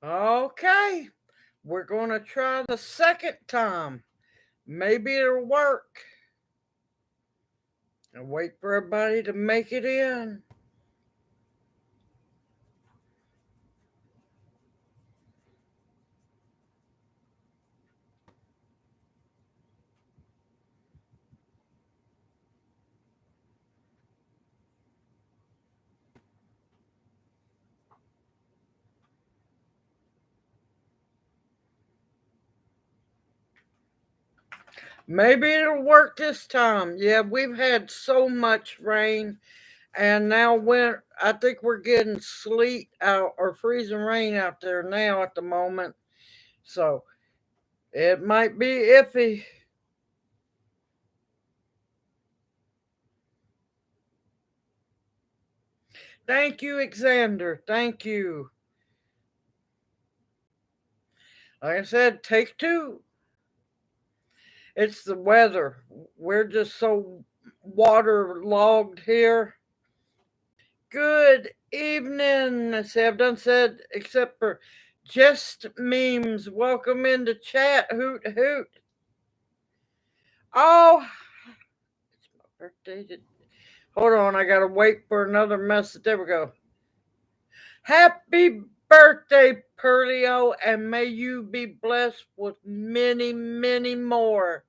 Okay, we're going to try the second time. Maybe it'll work. And wait for everybody to make it in. Maybe it'll work this time. Yeah, we've had so much rain, and now I think we're getting sleet out or freezing rain out there now at the moment. So it might be iffy. Thank you, Xander. Thank you. Like I said, take two. It's the weather. We're just so waterlogged here. Good evening. I say I've done said except for just memes. Welcome into chat. Hoot hoot. Oh, it's my birthday. Hold on, I gotta wait for another message. There we go. Happy birthday, Perlio, and may you be blessed with many, many more.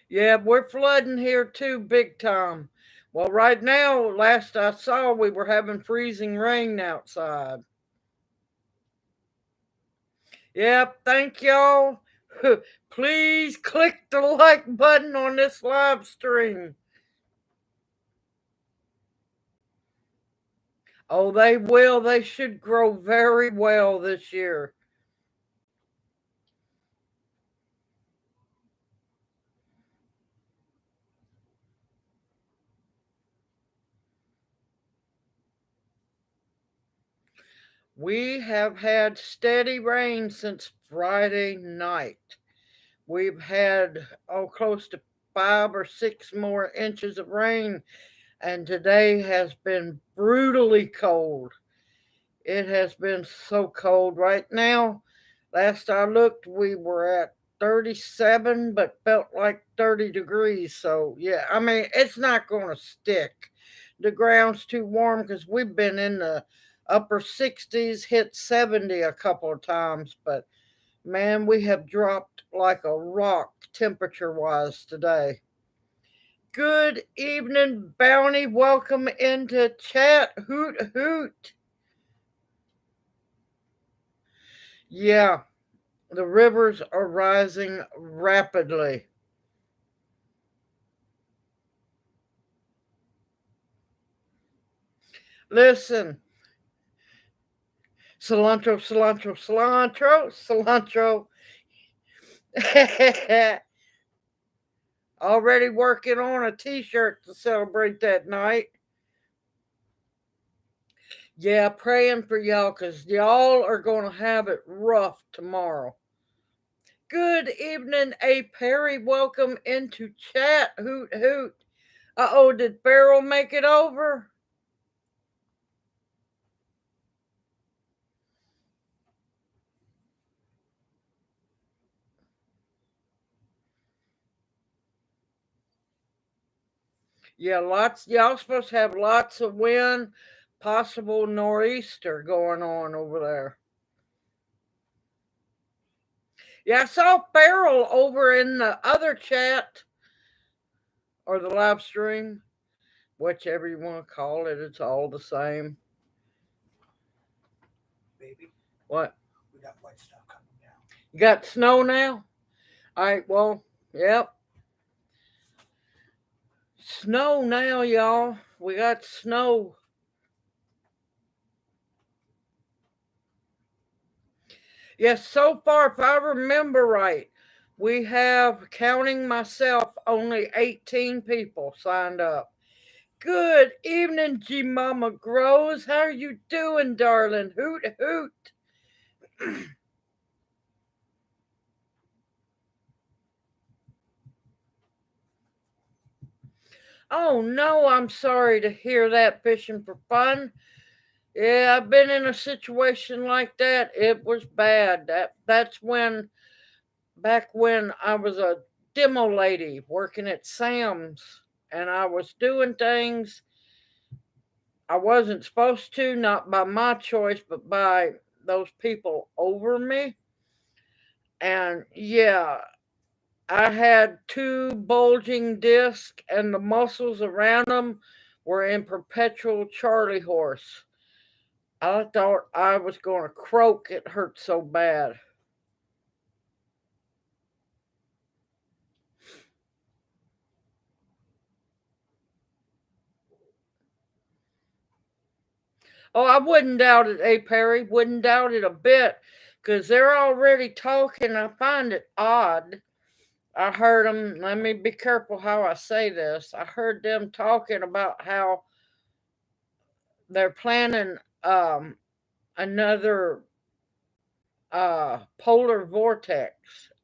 Yeah, we're flooding here too, big time. Well, right now, last I saw, we were having freezing rain outside. Yep, thank y'all. Please click the like button on this live stream. Oh, they will. They should grow very well this year. We have had steady rain since Friday night. We've had, close to 5 or 6 more inches of rain, and today has been brutally cold. It has been so cold right now. Last I looked, we were at 37, but felt like 30 degrees. So, yeah, I mean, it's not going to stick. The ground's too warm because we've been in the upper 60s, hit 70 a couple of times, but man, we have dropped like a rock temperature wise today. Good evening, Bounty. Welcome into chat. Hoot hoot. Yeah, the rivers are rising rapidly. Listen, cilantro, cilantro, cilantro, cilantro. Already working on a t shirt to celebrate that night. Yeah, praying for y'all because y'all are going to have it rough tomorrow. Good evening, A. Perry. Welcome into chat. Hoot hoot. Uh-oh, did Farrell make it over? Yeah, lots. Y'all supposed to have lots of wind, possible nor'easter going on over there. Yeah, I saw Farrell over in the other chat or the live stream, whichever you want to call it. It's all the same. Baby, What? we got white stuff coming down. You got snow now? All right, well, yep. Snow now, y'all. We got snow. Yes, so far, if I remember right, we have, counting myself, only 18 people signed up. Good evening, G Mama Grows. How are you doing, darling? Hoot hoot. Oh no, I'm sorry to hear that fishing for fun. Yeah, I've been in a situation like that. It was bad. That's when back when I was a demo lady working at Sam's and I was doing things I wasn't supposed to, not by my choice, but by those people over me. And yeah, I had two bulging discs, and the muscles around them were in perpetual Charlie horse. I thought I was going to croak. It hurt so bad. Oh, I wouldn't doubt it, A. Perry. Wouldn't doubt it a bit. Because they're already talking. I find it odd. I heard them, let me be careful how I say this. I heard them talking about how they're planning another polar vortex.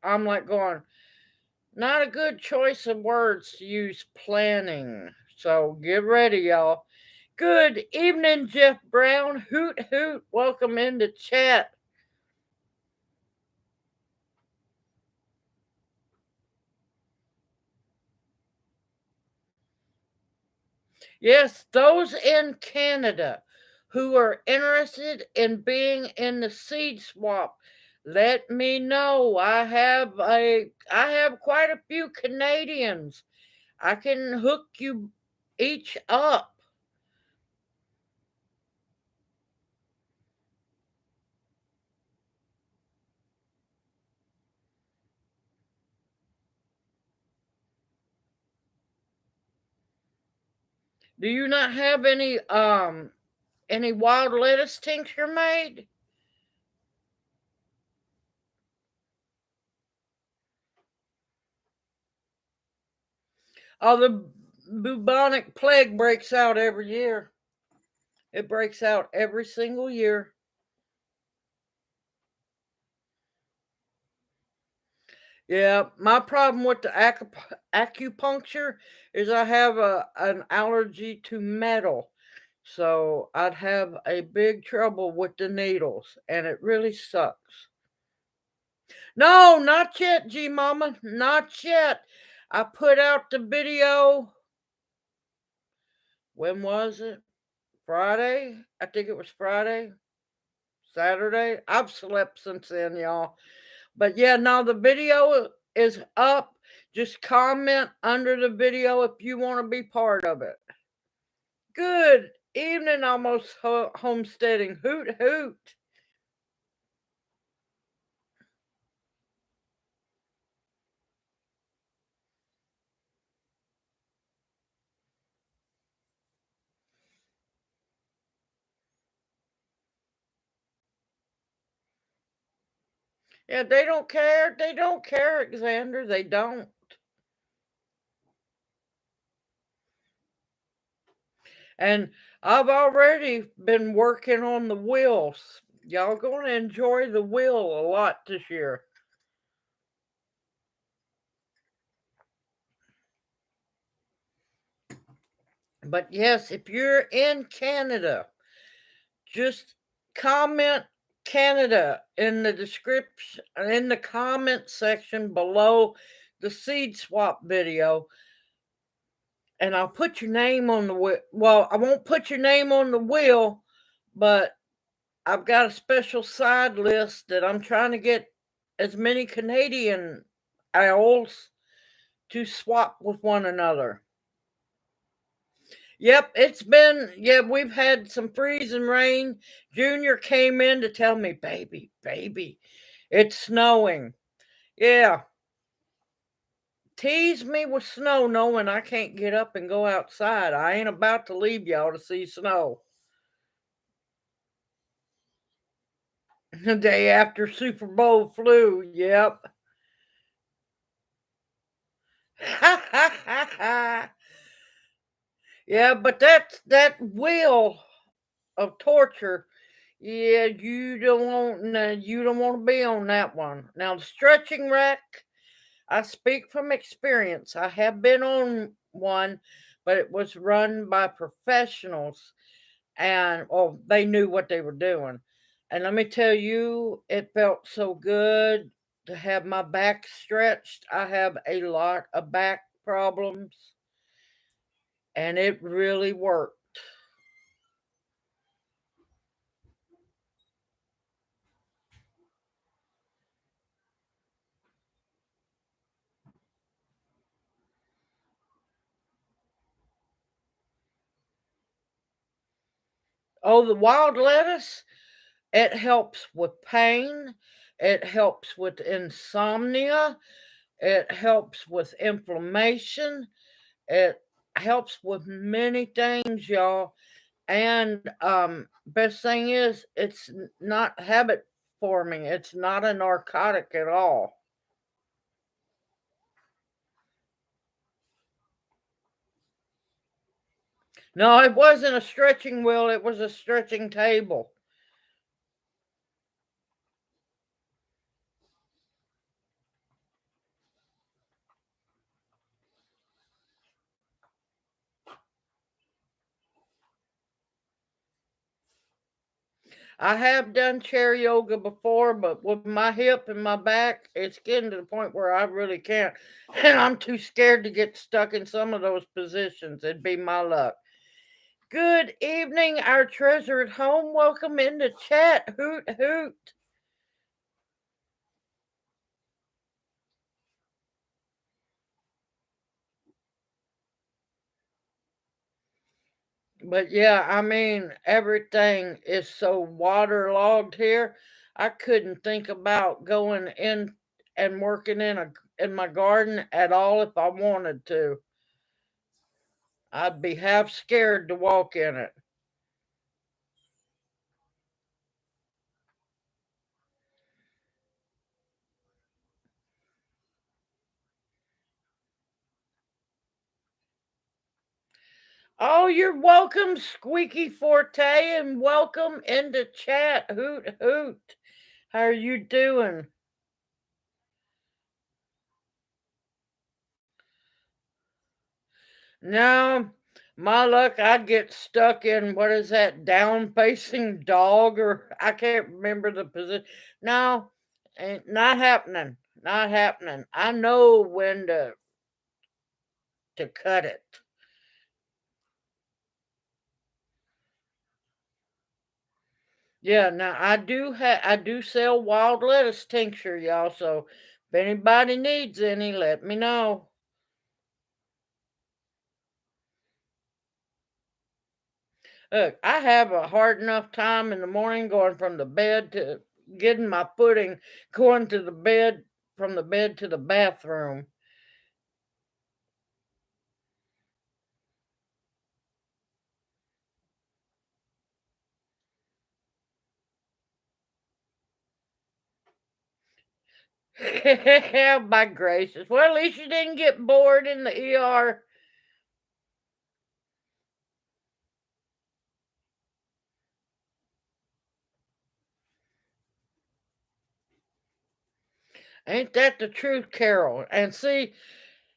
I'm like going, not a good choice of words to use planning. So get ready, y'all. Good evening, Jeff Brown. Hoot hoot. Welcome into chat. Yes, those in Canada who are interested in being in the seed swap, let me know. I have quite a few Canadians. I can hook you each up. Do you not have any wild lettuce tincture made? Oh, the bubonic plague breaks out every year. It breaks out every single year. Yeah, my problem with the acupuncture is I have an allergy to metal. So I'd have a big trouble with the needles, and it really sucks. No, not yet, G Mama, not yet. I put out the video. When was it? Friday? I think it was Friday, Saturday. I've slept since then, y'all. But yeah, now the video is up. Just comment under the video if you want to be part of it. Good evening, almost homesteading. Hoot hoot. Yeah, they don't care. They don't care, Alexander. They don't. And I've already been working on the wheels. Y'all going to enjoy the wheel a lot this year. But yes, if you're in Canada, just comment Canada in the description, in the comment section below the seed swap video, and I'll put your name on the wheel. Well, I won't put your name on the wheel, but I've got a special side list that I'm trying to get as many Canadian owls to swap with one another. Yep, we've had some freezing rain. Junior came in to tell me, baby, it's snowing. Yeah, tease me with snow knowing I can't get up and go outside. I ain't about to leave y'all to see snow. The day after Super Bowl flu, yep. Yeah, but that wheel of torture. Yeah, you don't want to be on that one. Now the stretching rack, I speak from experience. I have been on one, but it was run by professionals, and they knew what they were doing. And let me tell you, it felt so good to have my back stretched. I have a lot of back problems, and it really worked. Oh, the wild lettuce, it helps with pain, it helps with insomnia, it helps with inflammation, it helps with many things, y'all. And best thing is, it's not habit forming. It's not a narcotic at all. No, it wasn't a stretching wheel. It was a stretching table. I have done chair yoga before, but with my hip and my back, it's getting to the point where I really can't. And I'm too scared to get stuck in some of those positions. It'd be my luck. Good evening, our treasure at home. Welcome into chat. Hoot, hoot. But yeah, I mean, everything is so waterlogged here. I couldn't think about going in and working in my garden at all if I wanted to. I'd be half scared to walk in it. Oh, you're welcome, Squeaky Forte, and welcome into chat. Hoot hoot. How are you doing? No, my luck, I'd get stuck in what is that down facing dog, or I can't remember the position. No, ain't not happening. Not happening. I know when to cut it. Yeah, now I do sell wild lettuce tincture, y'all. So if anybody needs any, let me know. Look, I have a hard enough time in the morning going from the bed to getting my footing, going to the bed, from the bed to the bathroom. My gracious. Well, at least you didn't get bored in the ER. Ain't that the truth, Carol? And see,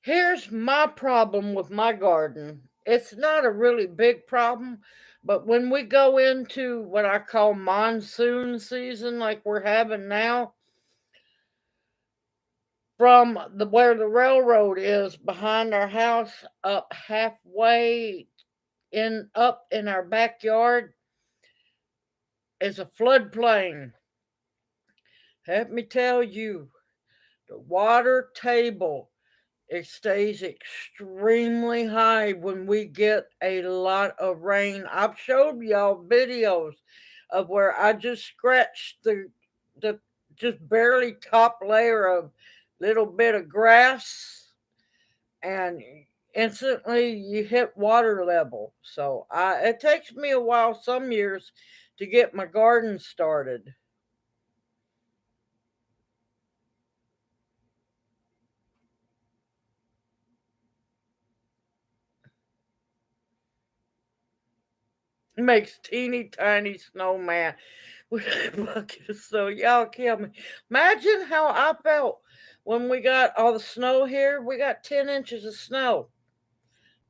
here's my problem with my garden. It's not a really big problem, but when we go into what I call monsoon season, like we're having now, from the where the railroad is behind our house up halfway in our backyard is a floodplain. Let me tell you, the water table, it stays extremely high when we get a lot of rain. I've showed y'all videos of where I just scratched the just barely top layer of little bit of grass, and instantly you hit water level. So it takes me a while some years to get my garden started. Makes teeny tiny snowman with a bucket of snow. Y'all kill me. Imagine how I felt when we got all the snow here. We got 10 inches of snow.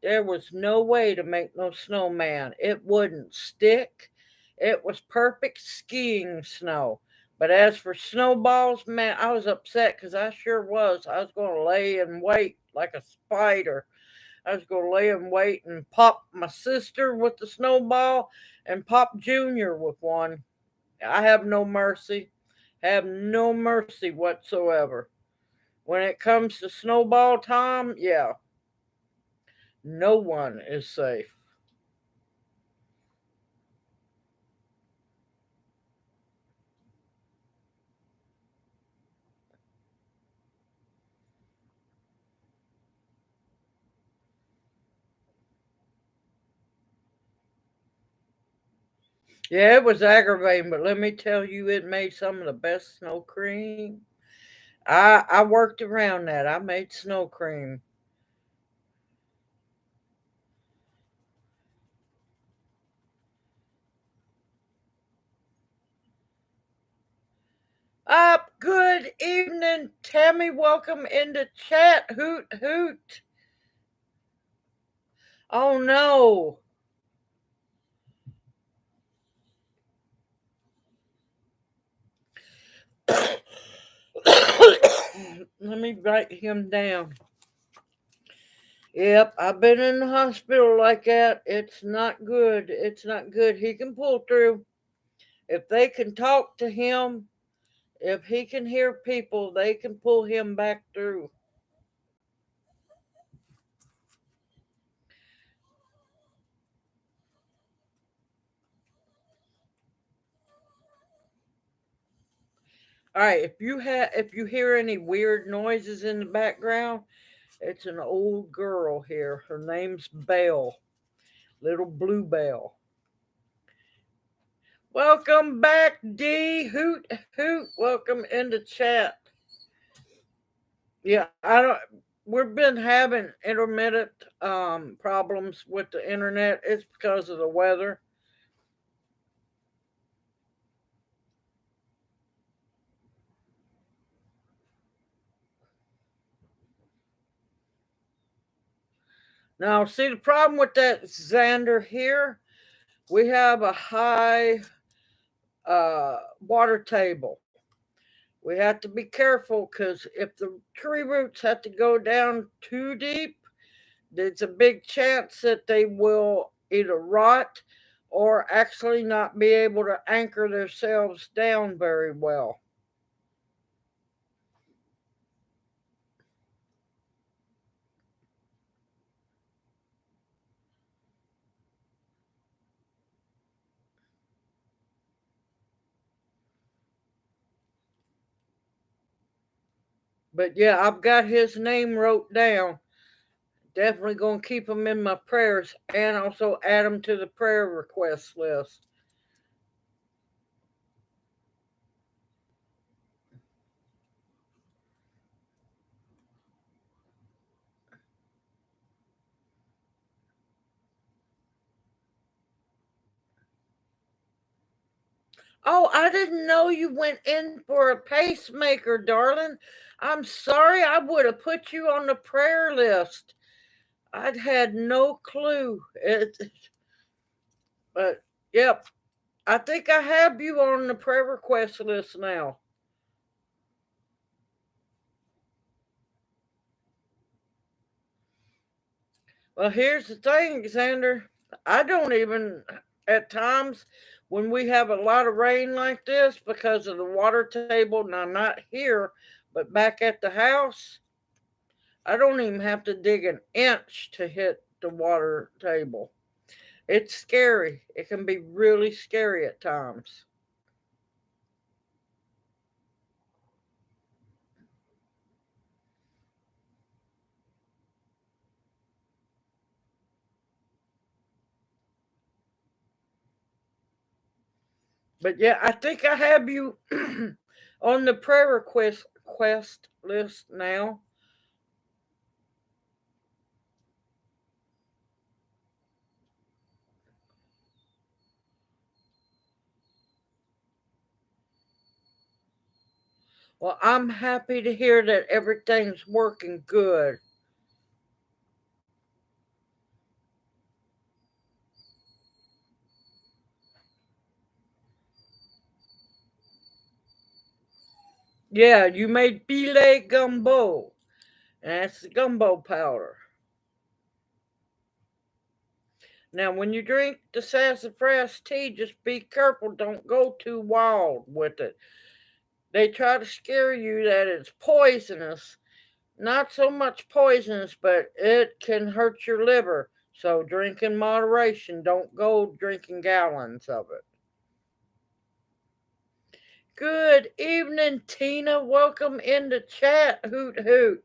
There was no way to make no snowman. It wouldn't stick. It was perfect skiing snow. But as for snowballs, man, I was upset because I sure was. I was going to lay and wait like a spider. I was going to lay and wait and pop my sister with the snowball and pop Junior with one. I have no mercy. Have no mercy whatsoever. When it comes to snowball time, yeah, no one is safe. Yeah, it was aggravating, but let me tell you, it made some of the best snow cream. I worked around that. I made snow cream. Up, good evening, Tammy. Welcome into chat. Hoot hoot. Oh no. Let me write him down. Yep, I've been in the hospital like that. It's not good. It's not good. He can pull through. If they can talk to him, if he can hear people, they can pull him back through. All right, if you hear any weird noises in the background, it's an old girl here. Her name's Belle, little Bluebell. Welcome back, D. Hoot hoot. Welcome into chat. Yeah, I don't. We've been having intermittent problems with the internet. It's because of the weather. Now, see the problem with that Xander here. We have a high water table. We have to be careful because if the tree roots have to go down too deep, there's a big chance that they will either rot or actually not be able to anchor themselves down very well. But yeah, I've got his name wrote down. Definitely going to keep him in my prayers and also add him to the prayer request list. Oh, I didn't know you went in for a pacemaker, darling. I'm sorry. I would have put you on the prayer list. I'd had no clue. But yep, I think I have you on the prayer request list now. Well, here's the thing, Xander. I don't even, at times, when we have a lot of rain like this because of the water table, now not here, but back at the house, I don't even have to dig an inch to hit the water table. It's scary. It can be really scary at times. But yeah, I think I have you on the prayer request quest list now. Well, I'm happy to hear that everything's working good. Yeah, you made filet gumbo. And that's the gumbo powder. Now, when you drink the sassafras tea, just be careful. Don't go too wild with it. They try to scare you that it's poisonous. Not so much poisonous, but it can hurt your liver. So drink in moderation. Don't go drinking gallons of it. Good evening, Tina. Welcome in the chat. Hoot hoot.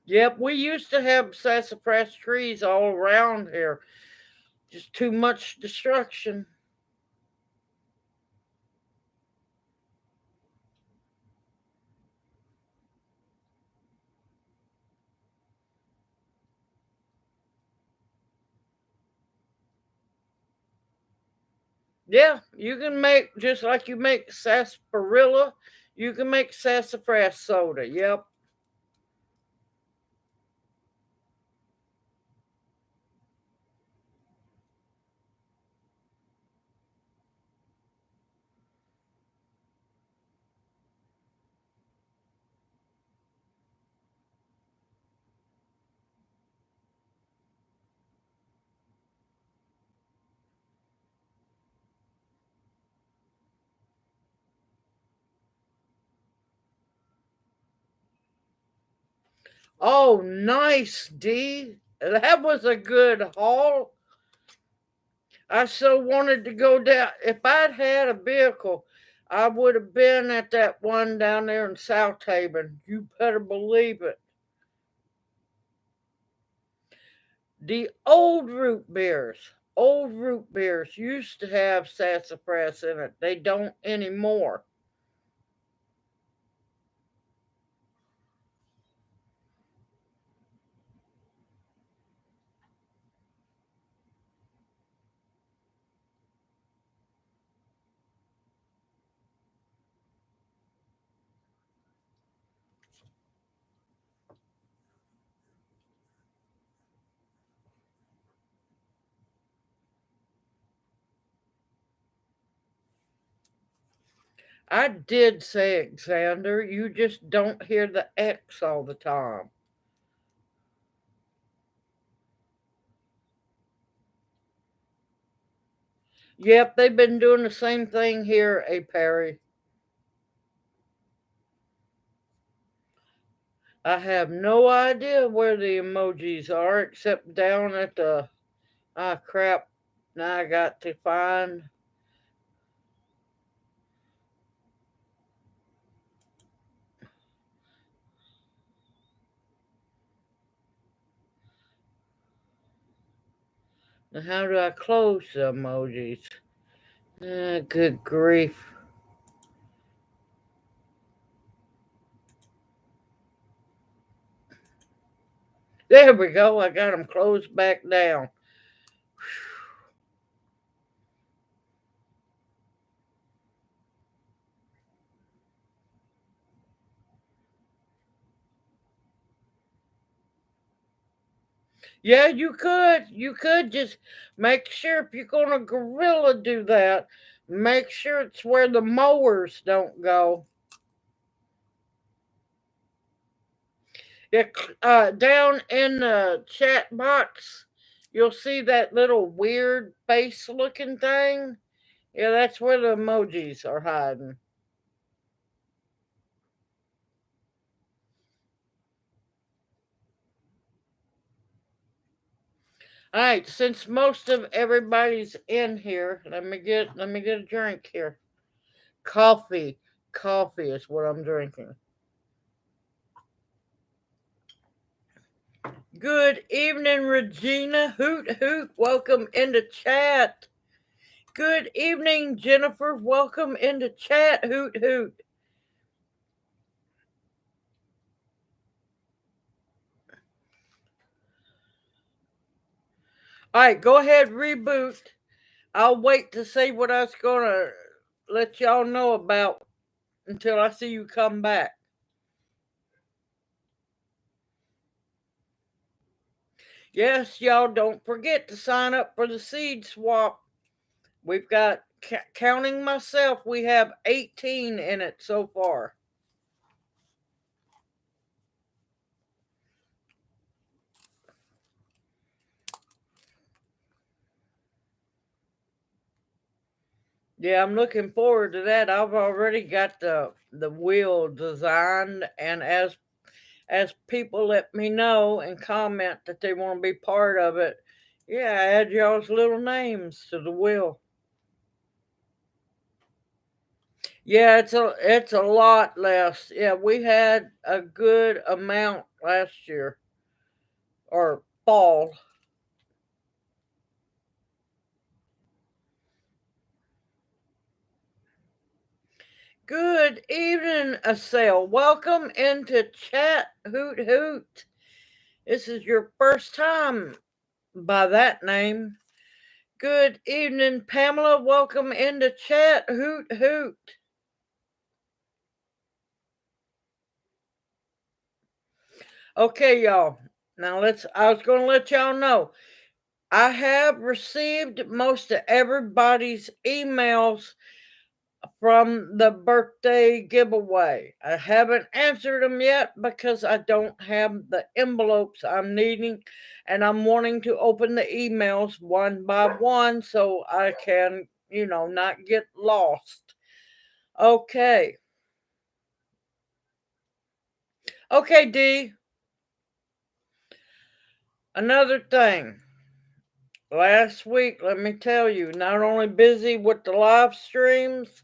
Yep, we used to have sassafras trees all around here. Just too much destruction. Yeah, you can make just like you make sarsaparilla, you can make sassafras soda. Yep. Oh, nice, D. That was a good haul. I so wanted to go down. If I'd had a vehicle, I would have been at that one down there in South Haven. You better believe it. The old root beers used to have sassafras in it. They don't anymore. I did say it, Xander. You just don't hear the X all the time. Yep, they've been doing the same thing here, A. Perry. I have no idea where the emojis are except down at the. Ah, crap. Now I got to find. Now, how do I close the emojis? Ah, good grief. There we go. I got them closed back down. Yeah, you could. You could just make sure if you're going to gorilla do that, make sure it's where the mowers don't go. Yeah, down in the chat box, you'll see that little weird face looking thing. Yeah, that's where the emojis are hiding. All right, since most of everybody's in here, let me get a drink here. Coffee, coffee is what I'm drinking. Good evening, Regina. Hoot hoot. Welcome into chat. Good evening, Jennifer. Welcome into chat. Hoot hoot. All right, go ahead, reboot. I'll wait to see what I was gonna let y'all know about until I see you come back. Yes, y'all don't forget to sign up for the seed swap. We've got, counting myself, we have 18 in it so far. Yeah, I'm looking forward to that. I've already got the wheel designed, and as people let me know and comment that they want to be part of it, yeah, add y'all's little names to the wheel. Yeah, it's a lot less. Yeah, we had a good amount last year or fall. Good evening, Assail. Welcome into chat. Hoot hoot. This is your first time by that name. Good evening, Pamela. Welcome into chat. Hoot hoot. Okay, y'all. Now I was going to let y'all know. I have received most of everybody's emails from the birthday giveaway. I haven't answered them yet because I don't have the envelopes I'm needing, and I'm wanting to open the emails one by one so I can, not get lost. Okay. Okay, D. Another thing. Last week, let me tell you, not only busy with the live streams,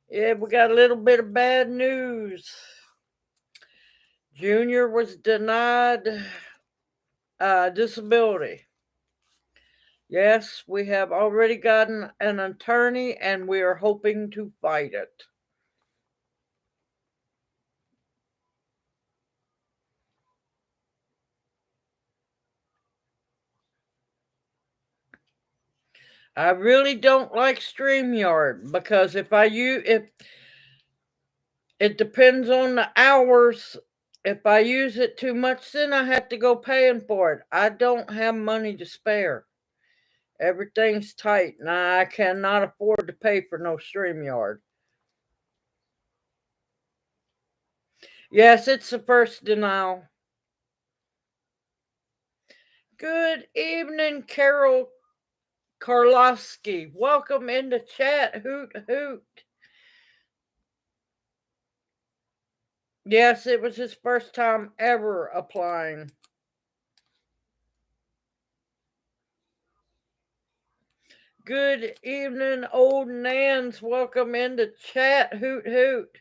yeah, we got a little bit of bad news. Junior was denied disability. Yes, we have already gotten an attorney and we are hoping to fight it. I really don't like StreamYard because if it depends on the hours. If I use it too much, then I have to go paying for it. I don't have money to spare. Everything's tight, and I cannot afford to pay for no StreamYard. Yes, it's the first denial. Good evening, Carol Karlowski. Welcome into chat. Hoot hoot. Yes, it was his first time ever applying. Good evening, old Nans. Welcome into chat. Hoot hoot.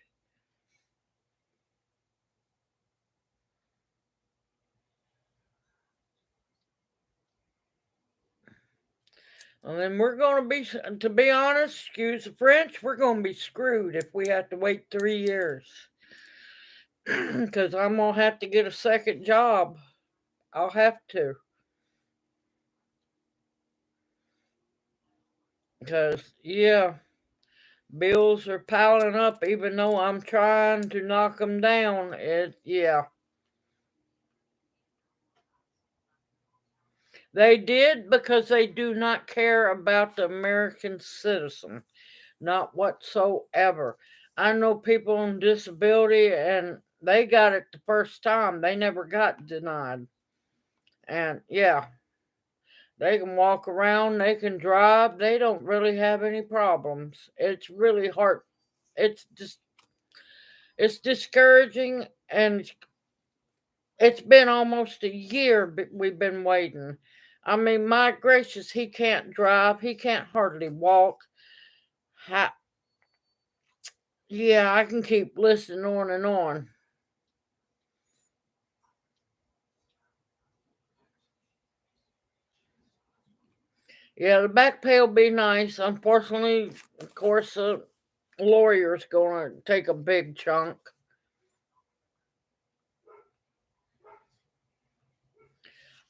And then we're going to be honest, excuse the French, we're going to be screwed if we have to wait 3 years. Because I'm going to have to get a second job. I'll have to. Because, yeah, bills are piling up even though I'm trying to knock them down. Yeah. They did because they do not care about the American citizen. Not whatsoever. I know people on disability and they got it the first time. They never got denied. And yeah, they can walk around, they can drive, they don't really have any problems. It's really hard. It's just it's discouraging, and it's been almost a year we've been waiting. I mean, my gracious, he can't drive, he can't hardly walk. How, yeah, I can keep listening on and on. Yeah, the back pay will be nice. Unfortunately, of course, the lawyer's going to take a big chunk.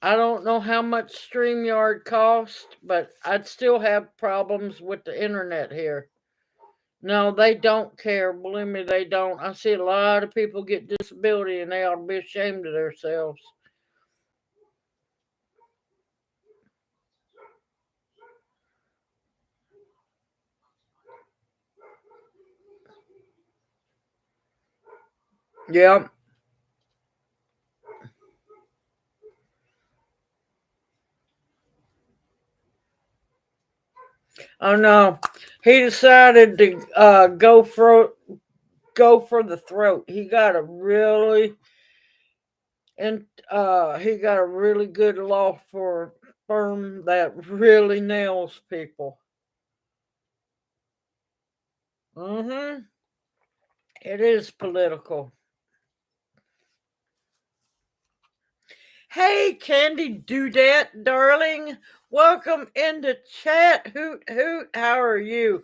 I don't know how much StreamYard costs, but I'd still have problems with the internet here. No, they don't care. Believe me, they don't. I see a lot of people get disability and they ought to be ashamed of themselves. Yep. Oh no, he decided to go for the throat. He got a really good law firm that really nails people. Mm-hmm. It is political. Hey, Candy Dudette, darling. Welcome into chat. Hoot, hoot. How are you?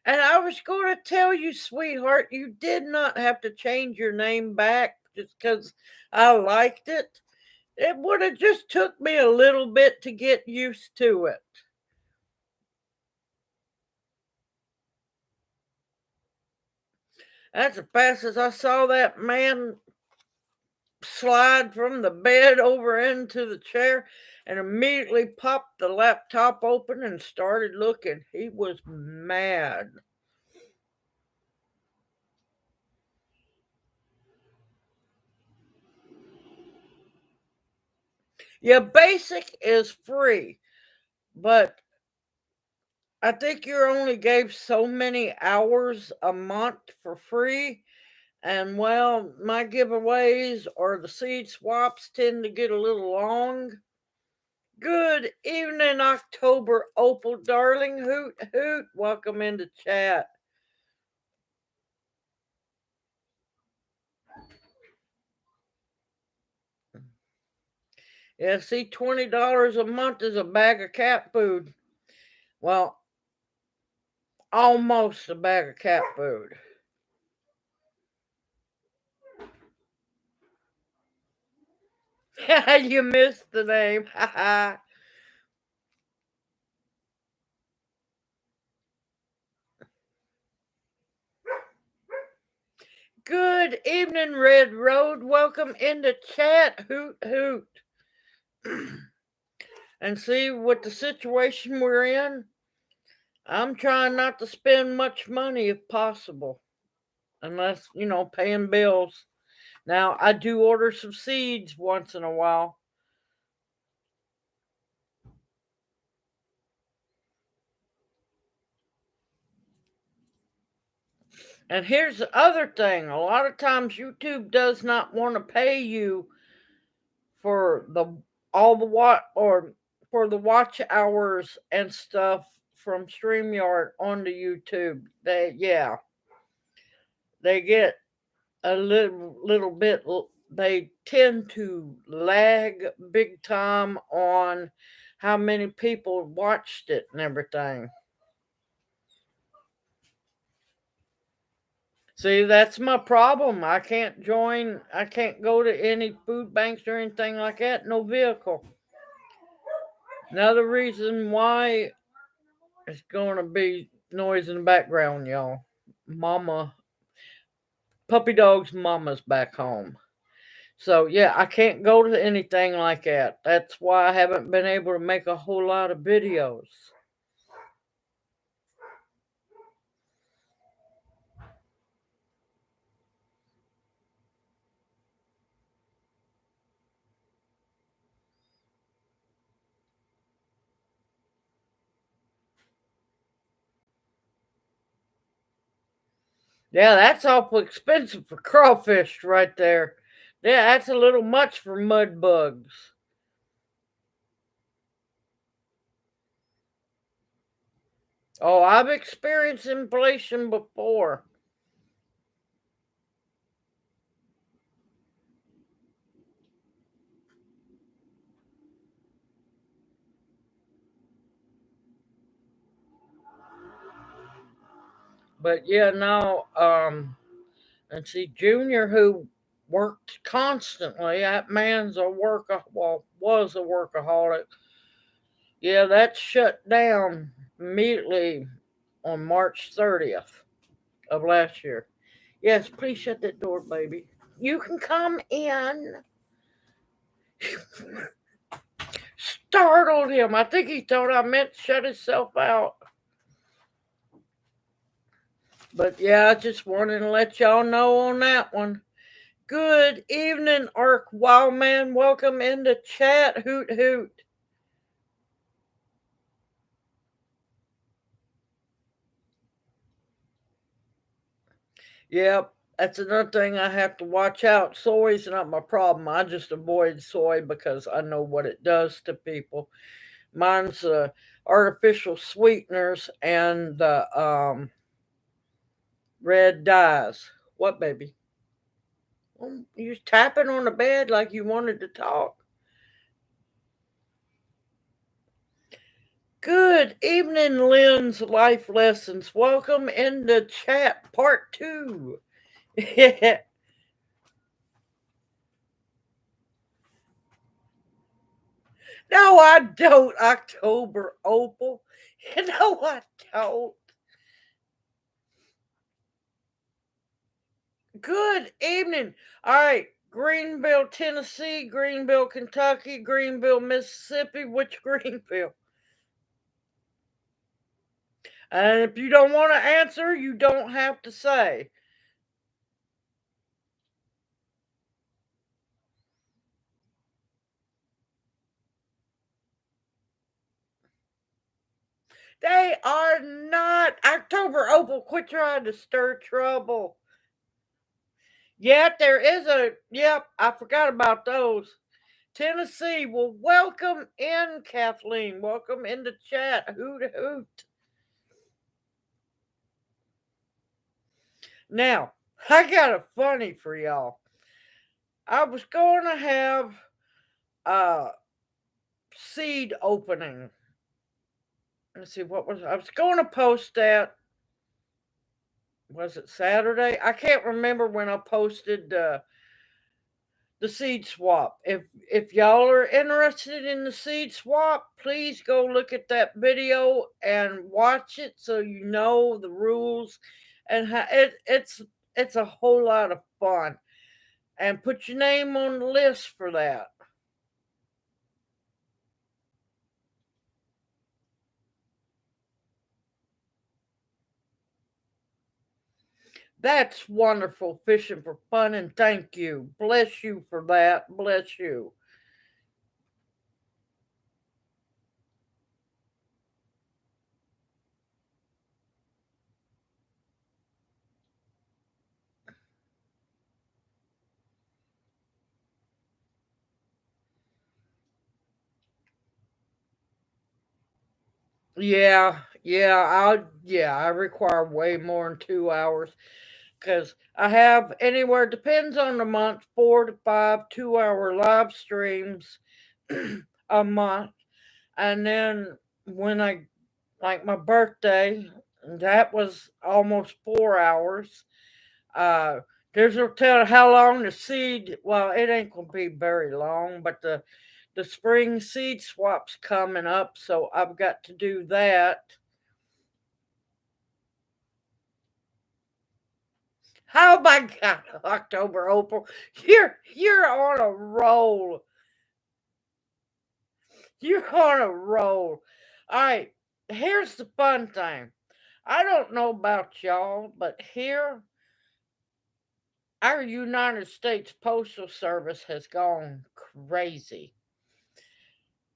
And I was going to tell you, sweetheart, you did not have to change your name back just because I liked it. It would have just took me a little bit to get used to it. That's as fast as I saw that man slide from the bed over into the chair and immediately popped the laptop open and started looking. He was mad. Yeah, basic is free, but I think you only gave so many hours a month for free. And well, my giveaways or the seed swaps tend to get a little long. Good evening, October Opal, darling. Hoot, hoot. Welcome into chat. Yeah, see, $20 a month is a bag of cat food. Well, almost a bag of cat food. You missed the name. Good evening, Red Road. Welcome into chat. Hoot, hoot. And see what the situation we're in. I'm trying not to spend much money if possible, unless, paying bills. Now, I do order some seeds once in a while. And here's the other thing, a lot of times YouTube does not want to pay you for the all the or for the watch hours and stuff from StreamYard onto YouTube. They get a little bit, they tend to lag big time on how many people watched it and everything. See, that's my problem. I can't go to any food banks or anything like that. No vehicle. Another reason why it's going to be noise in the background, y'all. Mama, puppy dog's mama's back home. So, yeah, I can't go to anything like that. That's why I haven't been able to make a whole lot of videos. Yeah, that's awful expensive for crawfish right there. Yeah, that's a little much for mud bugs. Oh, I've experienced inflation before. But yeah, no, and see, Junior, who worked constantly, that man's was a workaholic. Yeah, that shut down immediately on March 30th of last year. Yes, please shut that door, baby. You can come in. Startled him. I think he thought I meant shut himself out. But yeah, I just wanted to let y'all know on that one. Good evening, Ark Wildman. Welcome into chat. Hoot hoot. Yep, that's another thing I have to watch out. Soy's not my problem. I just avoid soy because I know what it does to people. Mine's artificial sweeteners and red dyes. What, baby? You're tapping on the bed like you wanted to talk. Good evening, Lynn's Life Lessons. Welcome into chat part two. No, I don't, October Opal. No, I don't. Good evening. All right, Greenville, Tennessee, Greenville, Kentucky, Greenville, Mississippi. Which Greenville? And if you don't want to answer, you don't have to say. They are not. October Opal, quit trying to stir trouble. Yet there is yep, I forgot about those. Tennessee, well, welcome in, Kathleen. Welcome into chat. Hoot hoot. Now, I got a funny for y'all. I was going to have a seed opening. Let's see, I was going to post that. Was it Saturday? I can't remember when I posted the seed swap. If y'all are interested in the seed swap, please go look at that video and watch it so you know the rules and how it's a whole lot of fun. And put your name on the list for that. That's wonderful fishing for fun, and thank you. Bless you for that. Bless you. I require way more than 2 hours because I have anywhere depends on the month 4 to 5 2 hour live streams a month, and then when I like my birthday, that was almost 4 hours. Uh, there's no telling how long the seed. Well, it ain't gonna be very long, but the spring seed swap's coming up, so I've got to do that. Oh my God, October Opal, you're on a roll. You're on a roll. All right, here's the fun thing. I don't know about y'all, but here our United States Postal Service has gone crazy.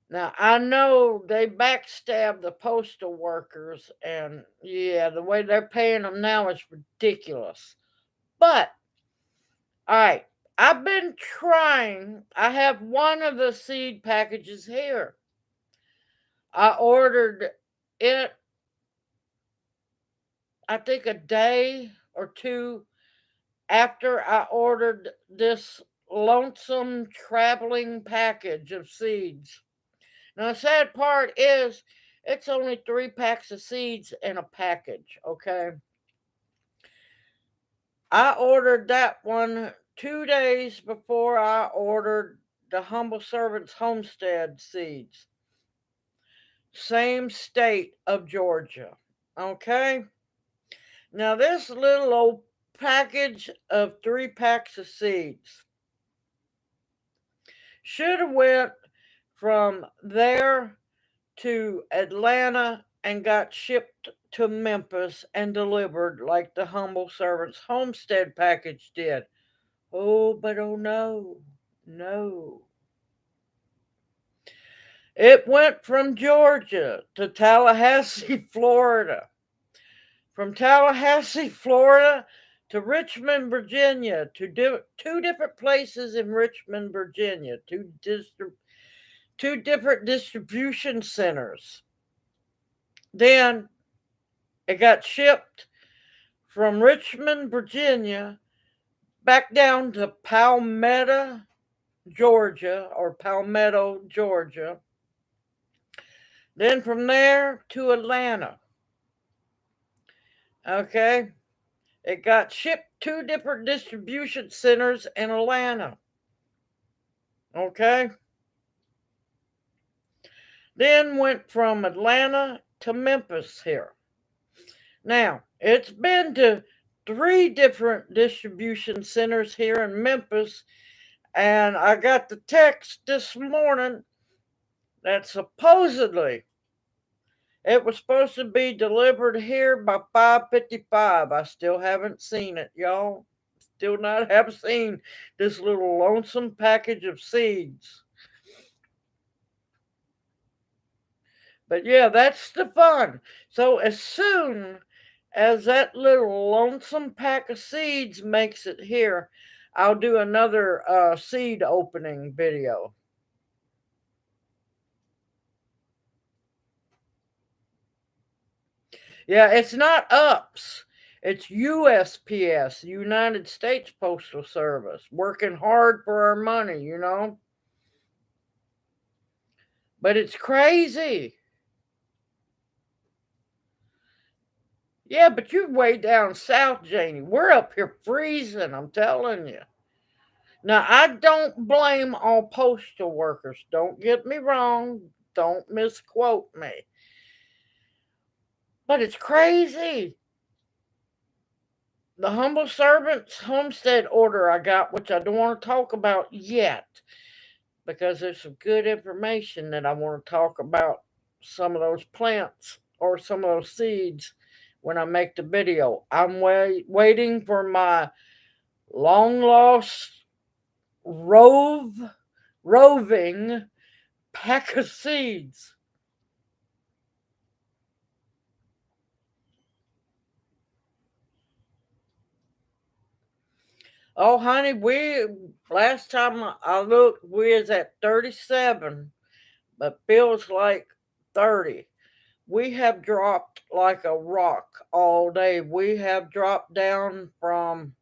Now I know they backstab the postal workers, and yeah, the way they're paying them now is ridiculous. But all right, I've been trying. I have one of the seed packages here. I ordered it, I think a day or two after I ordered this lonesome traveling package of seeds. Now, the sad part is it's only 3 packs of seeds in a package, okay? I ordered that one 2 days before I ordered the Humble Servants Homestead seeds. Same state of Georgia, okay? Now, this little old package of 3 packs of seeds should have went from there to Atlanta and got shipped to Memphis and delivered like the Humble Servants Homestead package did. Oh, but oh no, no. It went from Georgia to Tallahassee, Florida. From Tallahassee, Florida to Richmond, Virginia, to two different places in Richmond, Virginia, two different distribution centers. Then it got shipped from Richmond, Virginia, back down to Palmetto, Georgia, or Palmetto, Georgia. Then from there to Atlanta. Okay? It got shipped two different distribution centers in Atlanta. Okay? Then went from Atlanta to Memphis here. Now, it's been to three different distribution centers here in Memphis, and I got the text this morning that supposedly it was supposed to be delivered here by 5:55. I still haven't seen it, y'all. Still not have seen this little lonesome package of seeds. But yeah, that's the fun. So as soon as that little lonesome pack of seeds makes it here, I'll do another seed opening video. Yeah, it's not UPS. It's USPS, United States Postal Service, working hard for our money, you know? But it's crazy. Yeah, but you're way down south, Janie. We're up here freezing, I'm telling you. Now, I don't blame all postal workers. Don't get me wrong. Don't misquote me. But it's crazy. The humble servant's homestead order I got, which I don't want to talk about yet, because there's some good information that I want to talk about some of those plants or some of those seeds when I make the video. I'm waiting for my long lost roving pack of seeds. Oh, honey, we last time I looked, we was at 37, but feels like 30. We have dropped like a rock all day. We have dropped down from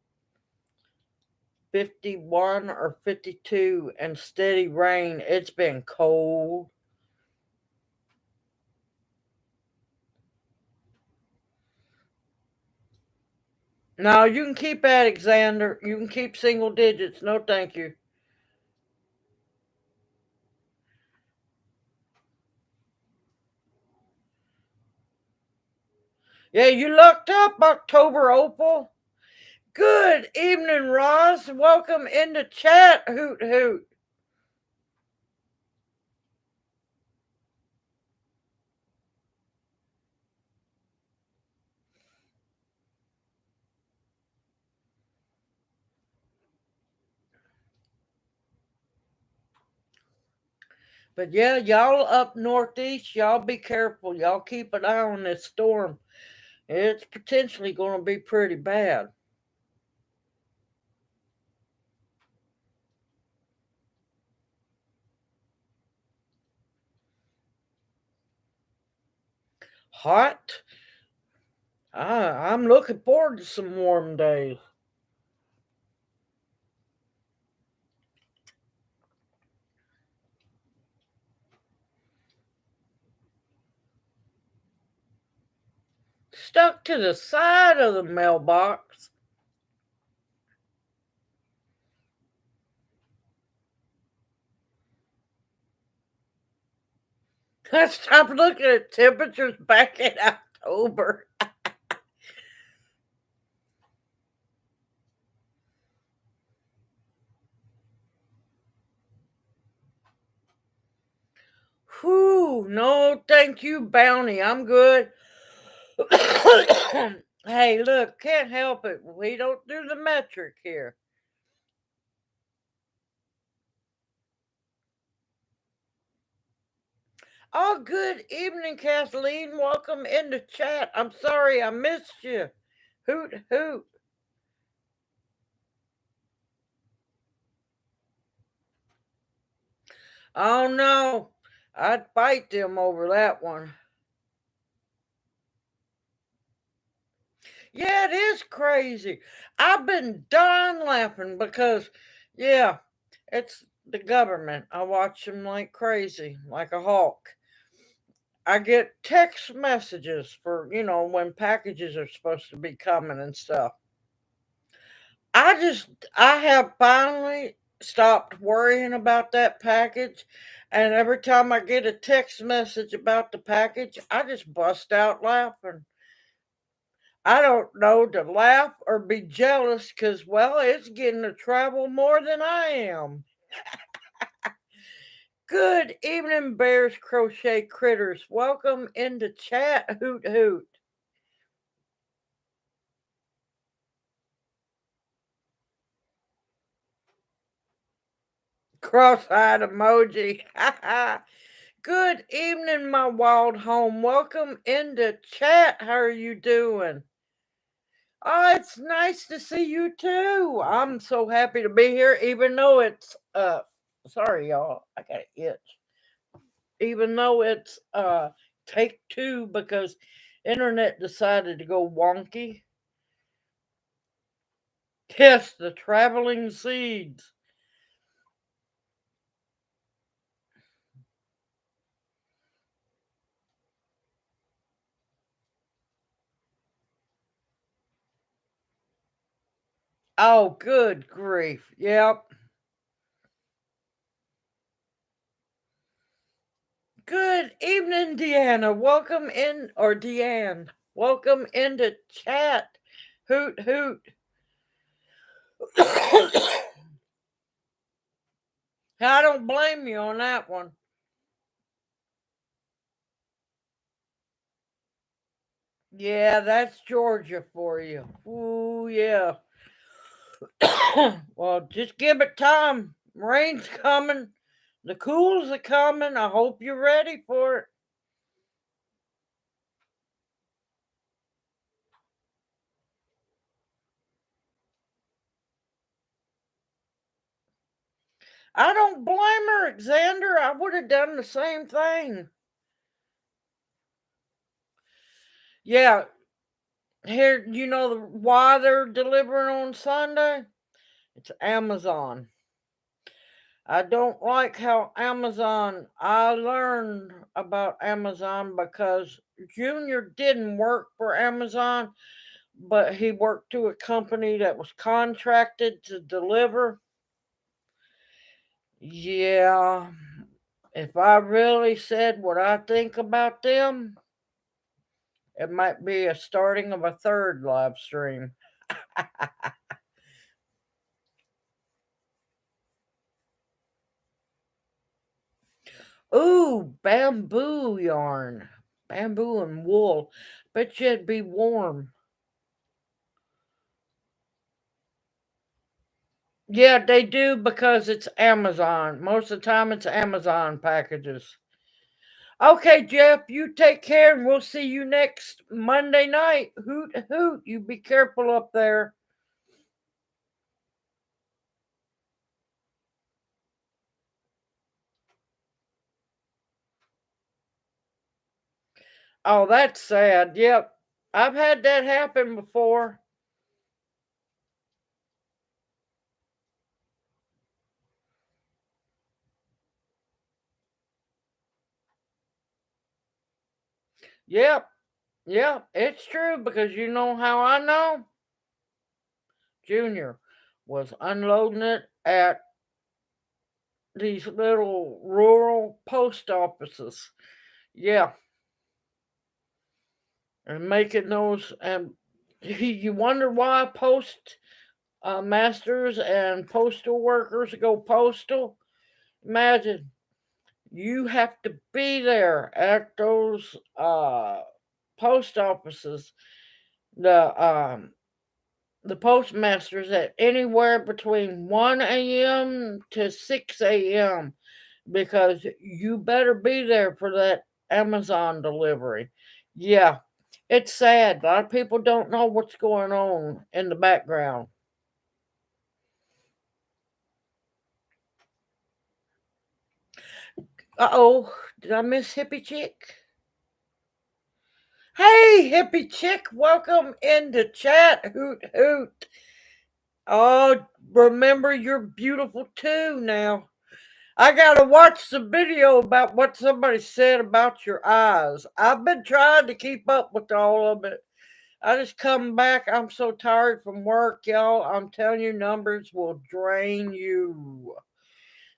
51 or 52 and steady rain. It's been cold. No, you can keep Alexander. You can keep single digits. No, thank you. Yeah, you looked up October Opal. Good evening, Ross. Welcome into chat. Hoot hoot. But yeah, y'all up northeast, y'all be careful. Y'all keep an eye on this storm. It's potentially going to be pretty bad. Hot? I'm looking forward to some warm days. Stuck to the side of the mailbox. Stop looking at temperatures back in October. Whew, no, thank you, Bounty. I'm good. Hey, look, can't help it. We don't do the metric here. Oh, good evening, Kathleen. Welcome into chat. I'm sorry I missed you. Hoot, hoot. Oh, no. I'd fight them over that one. Yeah, it is crazy. I've been dying laughing because, yeah, it's the government. I watch them like crazy, like a hawk. I get text messages for, when packages are supposed to be coming and stuff. I just, I have finally stopped worrying about that package. And every time I get a text message about the package, I just bust out laughing. I don't know to laugh or be jealous because, well, it's getting to travel more than I am. Good evening, Bears Crochet Critters. Welcome into chat. Hoot hoot. Cross-eyed emoji. Good evening, my wild home. Welcome into chat. How are you doing? Oh, it's nice to see you too. I'm so happy to be here, even though it's sorry y'all, I got an itch. Even though it's take two because internet decided to go wonky. Yes, the traveling seeds. Oh, good grief. Yep. Good evening, Deanna. Welcome in, or Deanne. Welcome into chat. Hoot hoot. I don't blame you on that one. Yeah, that's Georgia for you. Ooh, yeah. Well, just give it time. Rain's coming. The cools are coming. I hope you're ready for it. I don't blame her, Xander. I would have done the same thing. Yeah, here, why they're delivering on Sunday? It's Amazon. I don't like how I learned about Amazon because Junior didn't work for Amazon, but he worked to a company that was contracted to deliver. Yeah, if I really said what I think about them, it might be a starting of a third live stream. Ooh, bamboo yarn. Bamboo and wool. Bet you it'd be warm. Yeah, they do because it's Amazon. Most of the time it's Amazon packages. Okay, Jeff, you take care and we'll see you next Monday night. Hoot hoot. You be careful up there. Oh, that's sad. Yep. I've had that happen before. Yep. Yep. It's true because you know how I know? Junior was unloading it at these little rural post offices. Yeah. And making those, and you wonder why post masters and postal workers go postal. Imagine you have to be there at those post offices, the the postmasters, at anywhere between 1 a.m. to 6 a.m. because you better be there for that Amazon delivery. Yeah, it's sad. A lot of people don't know what's going on in the background. Uh oh, did I miss Hippie Chick? Hey, Hippie Chick, welcome into chat. Hoot hoot. Oh, remember you're beautiful too now. I gotta watch the video about what somebody said about your eyes. I've been trying to keep up with all of it. I just come back. I'm so tired from work, y'all. I'm telling you, numbers will drain you.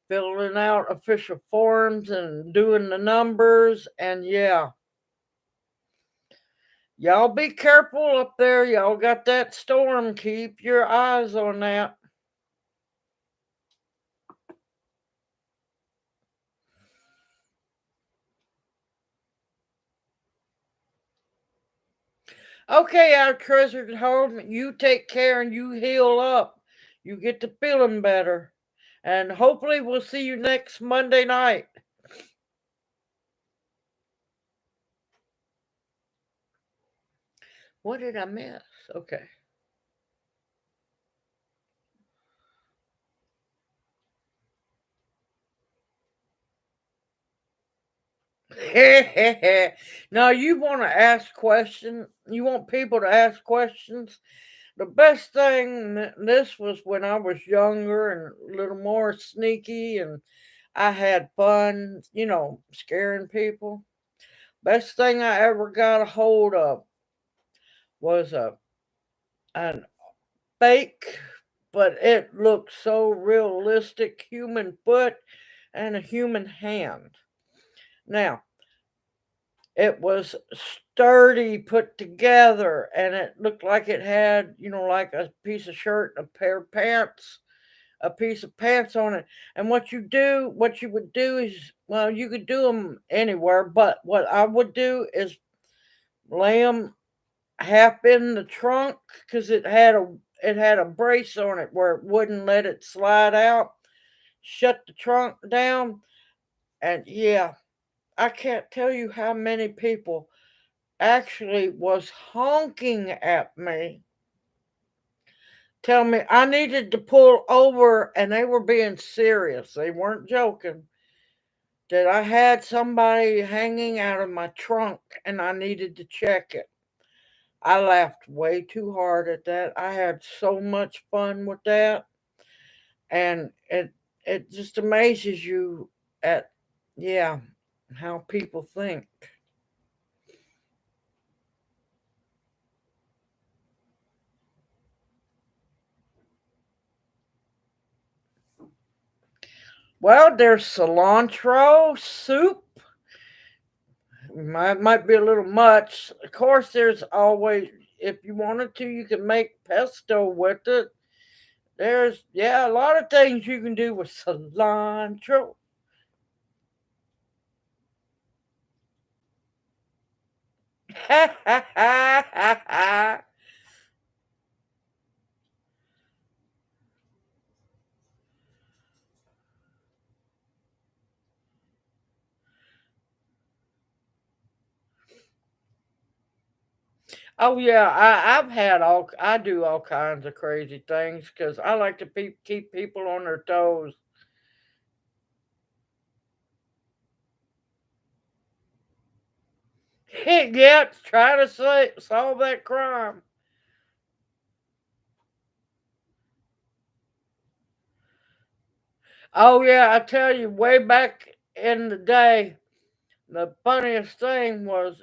Filling out official forms and doing the numbers, and yeah. Y'all be careful up there. Y'all got that storm. Keep your eyes on that. Okay, our treasured home, you take care and you heal up. You get to feeling better. And hopefully we'll see you next Monday night. What did I miss? Okay. Now you want to ask questions. You want people to ask questions. The best thing, this was when I was younger and a little more sneaky, and I had fun, scaring people. Best thing I ever got a hold of was an fake, but it looked so realistic, human foot and a human hand. Now, it was sturdy, put together, and it looked like it had, like a piece of shirt, a pair of pants, a piece of pants on it. And what you would do is, well, you could do them anywhere, but what I would do is lay them half in the trunk because it had a brace on it where it wouldn't let it slide out. Shut the trunk down, and yeah, I can't tell you how many people actually was honking at me, tell me I needed to pull over, and they were being serious. They weren't joking. That I had somebody hanging out of my trunk and I needed to check it. I laughed way too hard at that. I had so much fun with that, and it just amazes you at, yeah, how people think. Well, there's cilantro soup. Might be a little much. Of course, there's always, if you wanted to, you can make pesto with it. There's, yeah, a lot of things you can do with cilantro. Oh yeah, I do all kinds of crazy things because I like to keep people on their toes. Yeah, try to solve that crime. Oh yeah, I tell you, way back in the day, the funniest thing was,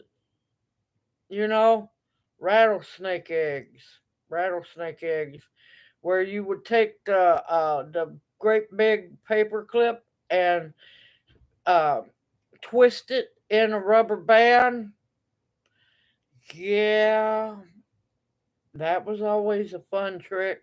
you know, rattlesnake eggs, rattlesnake eggs, where you would take the great big paper clip and uh, twist it in a rubber band. Yeah, that was always a fun trick.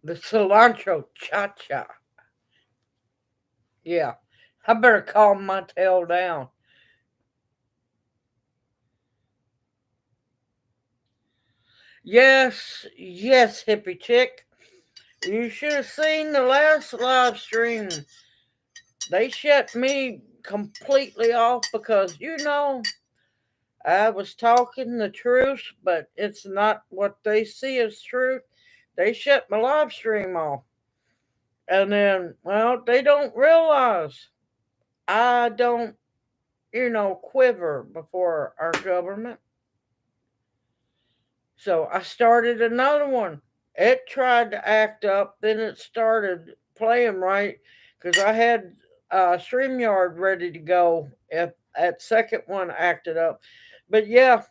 The cilantro cha-cha. Yeah. I better calm my tail down. Yes, yes, hippie chick. You should have seen the last live stream. They shut me completely off because, I was talking the truth, but it's not what they see as truth. They shut my live stream off. And then, well, they don't realize I don't, quiver before our government. So I started another one. It tried to act up, then it started playing right because I had StreamYard ready to go if that second one acted up. But yeah,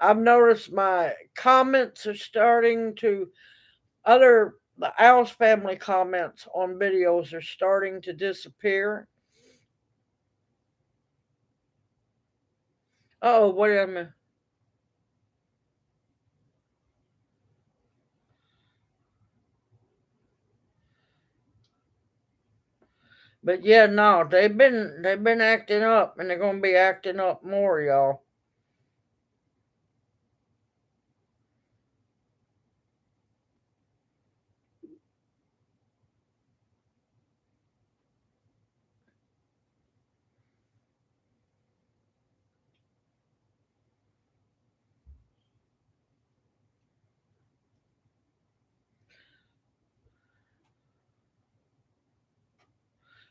I've noticed my comments are starting to the Owls family comments on videos are starting to disappear. Oh, wait a minute. But yeah, no, they've been acting up, and they're gonna be acting up more, y'all.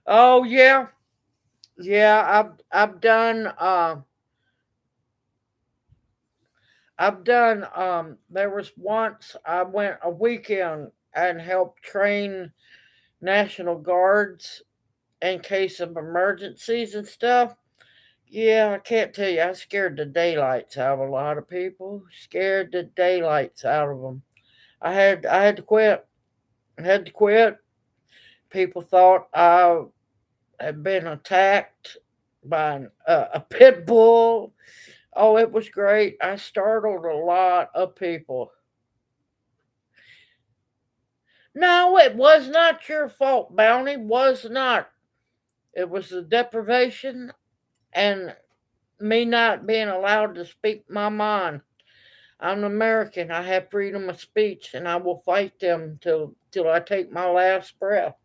Oh yeah, yeah. I've done. There was once I went a weekend and helped train National Guards in case of emergencies and stuff. Yeah, I can't tell you. I scared the daylights out of a lot of people. Scared the daylights out of them. I had to quit. I had to quit. People thought I had been attacked by a pit bull. Oh, it was great. I startled a lot of people. No, it was not your fault, Bounty. Was not. It was the deprivation and me not being allowed to speak my mind. I'm an American. I have freedom of speech, and I will fight them till I take my last breath.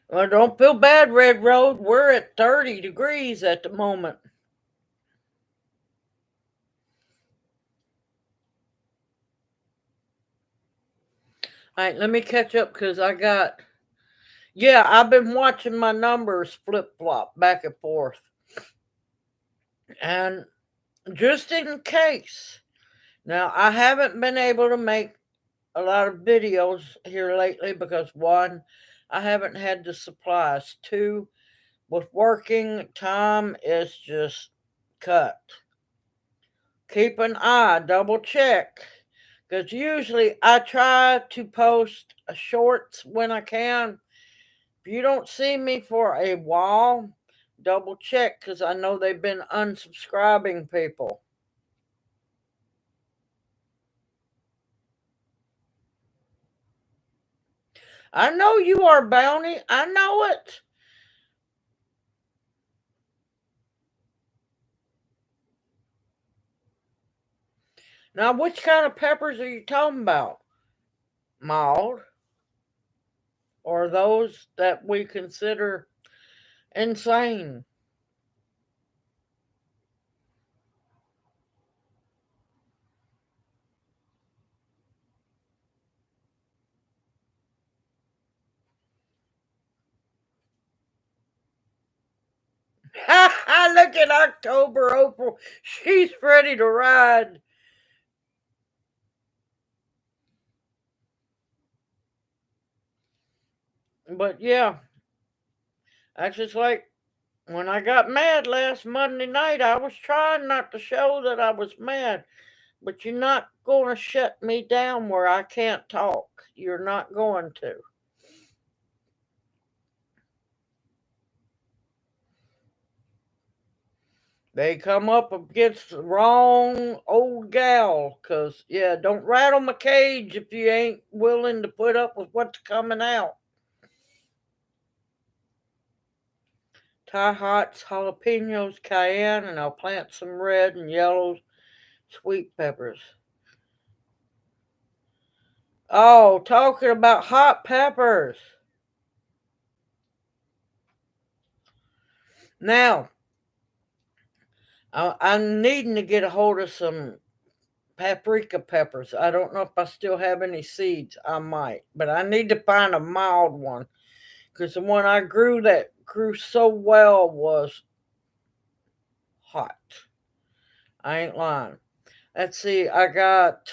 Well, don't feel bad, Red Road. We're at 30 degrees at the moment. All right, let me catch up because yeah, I've been watching my numbers flip flop back and forth. And just in case, now I haven't been able to make a lot of videos here lately because one, I haven't had the supplies. Two, with working, time is just cut. Keep an eye, double check. Because usually I try to post shorts when I can. If you don't see me for a while, double check because I know they've been unsubscribing people. I know you are, Bounty. I know it. Now, which kind of peppers are you talking about? Mild, or those that we consider insane? Look at October Opal. She's ready to ride. But yeah, that's just like when I got mad last Monday night. I was trying not to show that I was mad, but you're not going to shut me down where I can't talk. You're not going to. They come up against the wrong old gal, 'cause yeah, don't rattle my cage if you ain't willing to put up with what's coming out. Thai hots, jalapenos, cayenne, and I'll plant some red and yellow sweet peppers. Oh, talking about hot peppers. Now, I'm needing to get a hold of some paprika peppers. I don't know if I still have any seeds. I might, but I need to find a mild one because the one I grew that grew so well was hot. I ain't lying. Let's see. I got.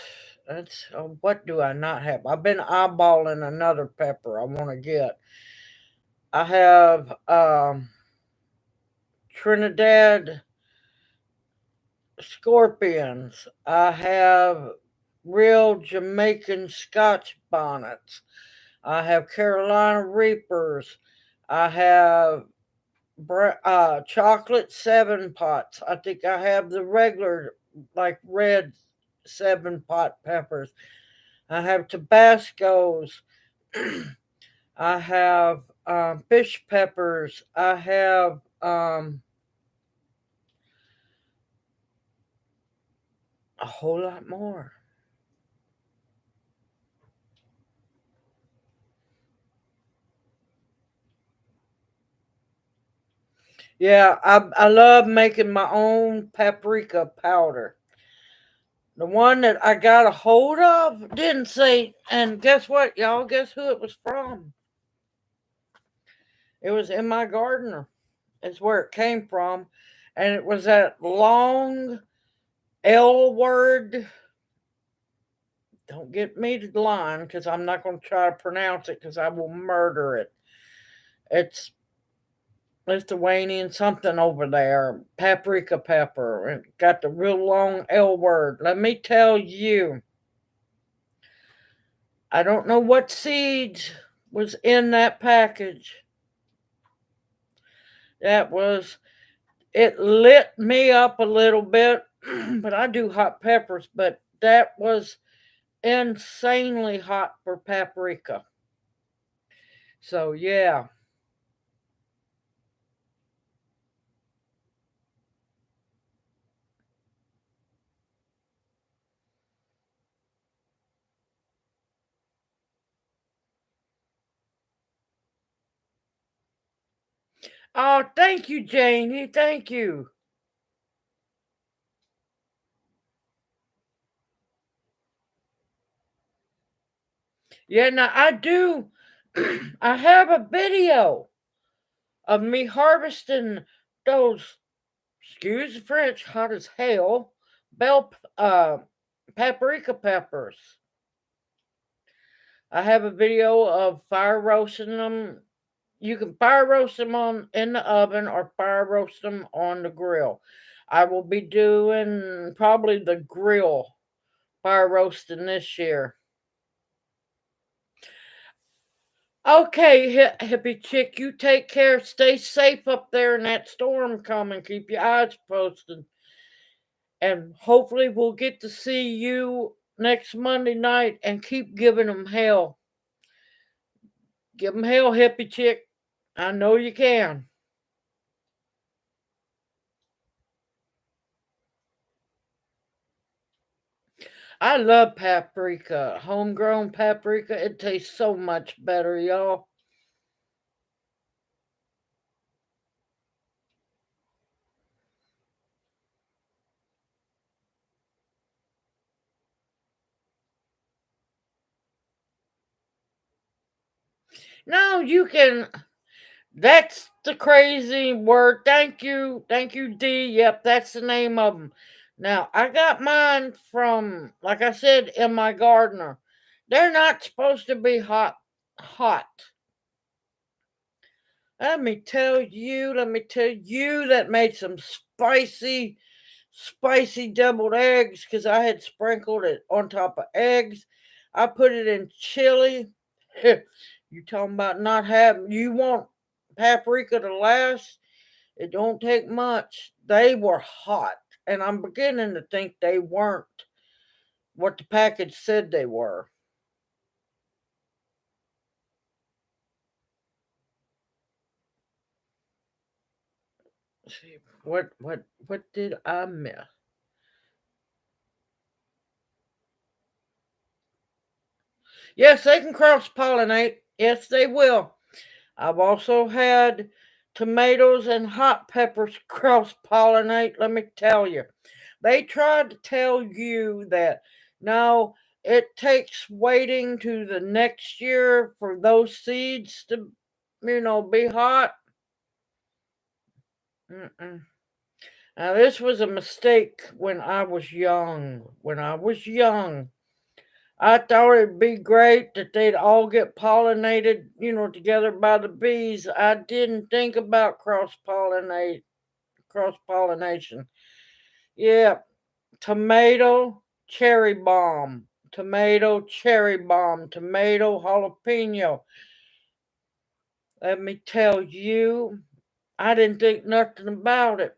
What do I not have? I've been eyeballing another pepper I want to get. I have Trinidad scorpions. I have real Jamaican Scotch bonnets. I have Carolina Reapers. I have chocolate seven pots. I think I have the regular, like red seven pot peppers. I have Tabascos. I have fish peppers. I have a whole lot more. Yeah, I love making my own paprika powder. The one that I got a hold of didn't say, and guess what, y'all? Guess who it was from? It was in my gardener. It's where it came from. And it was that long L word. Don't get me to the line because I'm not going to try to pronounce it because I will murder it. It's Lithuanian something over there. Paprika pepper. It got the real long L word. Let me tell you, I don't know what seeds was in that package. That was, it lit me up a little bit, but I do hot peppers, but that was insanely hot for paprika. So, yeah. Oh, thank you, Janie. Thank you. Yeah, now I do. I have a video of me harvesting those, excuse the French, hot as hell, bell paprika peppers. I have a video of fire roasting them. You can fire roast them on in the oven or fire roast them on the grill. I will be doing probably the grill fire roasting this year. Okay, hippie chick, you take care. Stay safe up there in that storm coming. Keep your eyes posted. And hopefully we'll get to see you next Monday night and keep giving them hell. Give them hell, hippie chick. I know you can. I love paprika. Homegrown paprika. It tastes so much better, y'all. No, you can. That's the crazy word. Thank you. Thank you, D. Yep, that's the name of them. Now, I got mine from, like I said, in my gardener. They're not supposed to be hot. Hot. Let me tell you that made some spicy deviled eggs because I had sprinkled it on top of eggs. I put it in chili. You talking about not having, you want paprika to last? It don't take much. They were hot, and I'm beginning to think they weren't what the package said they were. See, what did I miss? Yes, they can cross pollinate. Yes, they will. I've also had tomatoes and hot peppers cross pollinate. Let me tell you, they tried to tell you that no, it takes waiting to the next year for those seeds to, be hot. Mm-mm. Now, this was a mistake when I was young. When I was young, I thought it'd be great that they'd all get pollinated, together by the bees. I didn't think about cross pollination. Yeah, tomato, cherry bomb, tomato, cherry bomb, tomato, jalapeno. Let me tell you, I didn't think nothing about it.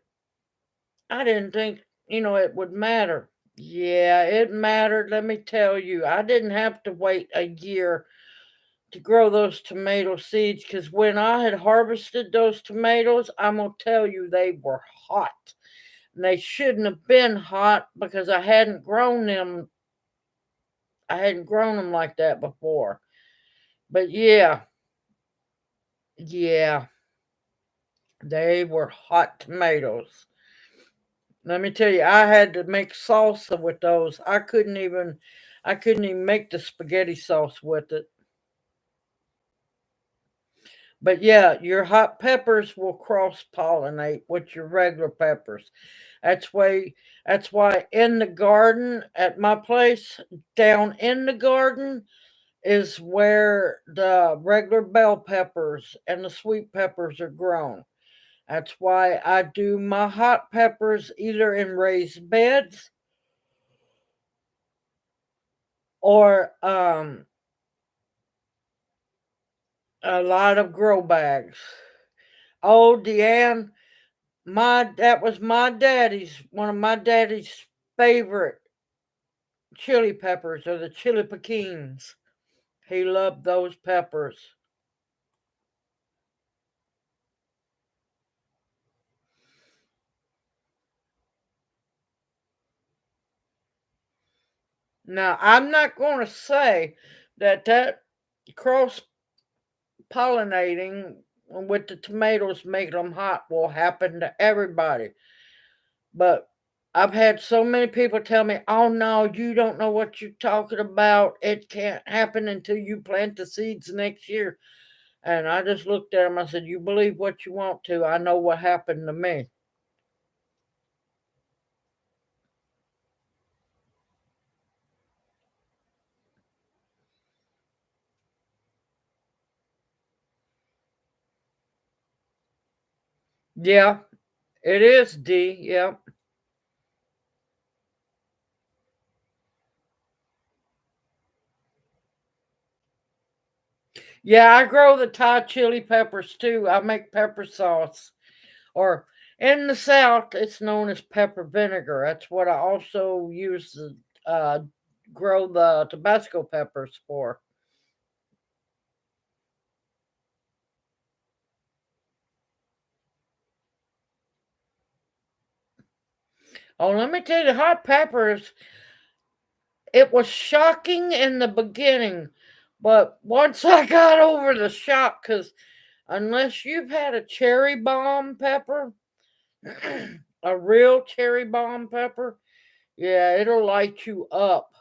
I didn't think, it would matter. Yeah, it mattered. Let me tell you, I didn't have to wait a year to grow those tomato seeds because when I had harvested those tomatoes, I'm going to tell you they were hot. And they shouldn't have been hot because I hadn't grown them. I hadn't grown them like that before. But yeah, yeah, they were hot tomatoes. Let me tell you, I had to make salsa with those. I couldn't even make the spaghetti sauce with it. But yeah, your hot peppers will cross pollinate with your regular peppers. That's why that's why in the garden at my place, down in the garden is where the regular bell peppers and the sweet peppers are grown. That's why I do my hot peppers either in raised beds or a lot of grow bags. Oh, Deanne, that was one of my daddy's favorite chili peppers are the chili pequins. He loved those peppers. Now, I'm not going to say that cross pollinating with the tomatoes making them hot will happen to everybody. But I've had so many people tell me, oh no, you don't know what you're talking about. It can't happen until you plant the seeds next year. And I just looked at them. I said, you believe what you want to. I know what happened to me. Yeah, it is D. Yep. Yeah, I grow the Thai chili peppers too. I make pepper sauce. Or in the South, it's known as pepper vinegar. That's what I also use to uh, grow the Tabasco peppers for. Oh, let me tell you, hot peppers, it was shocking in the beginning. But once I got over the shock, because unless you've had a cherry bomb pepper, a real cherry bomb pepper, yeah, it'll light you up.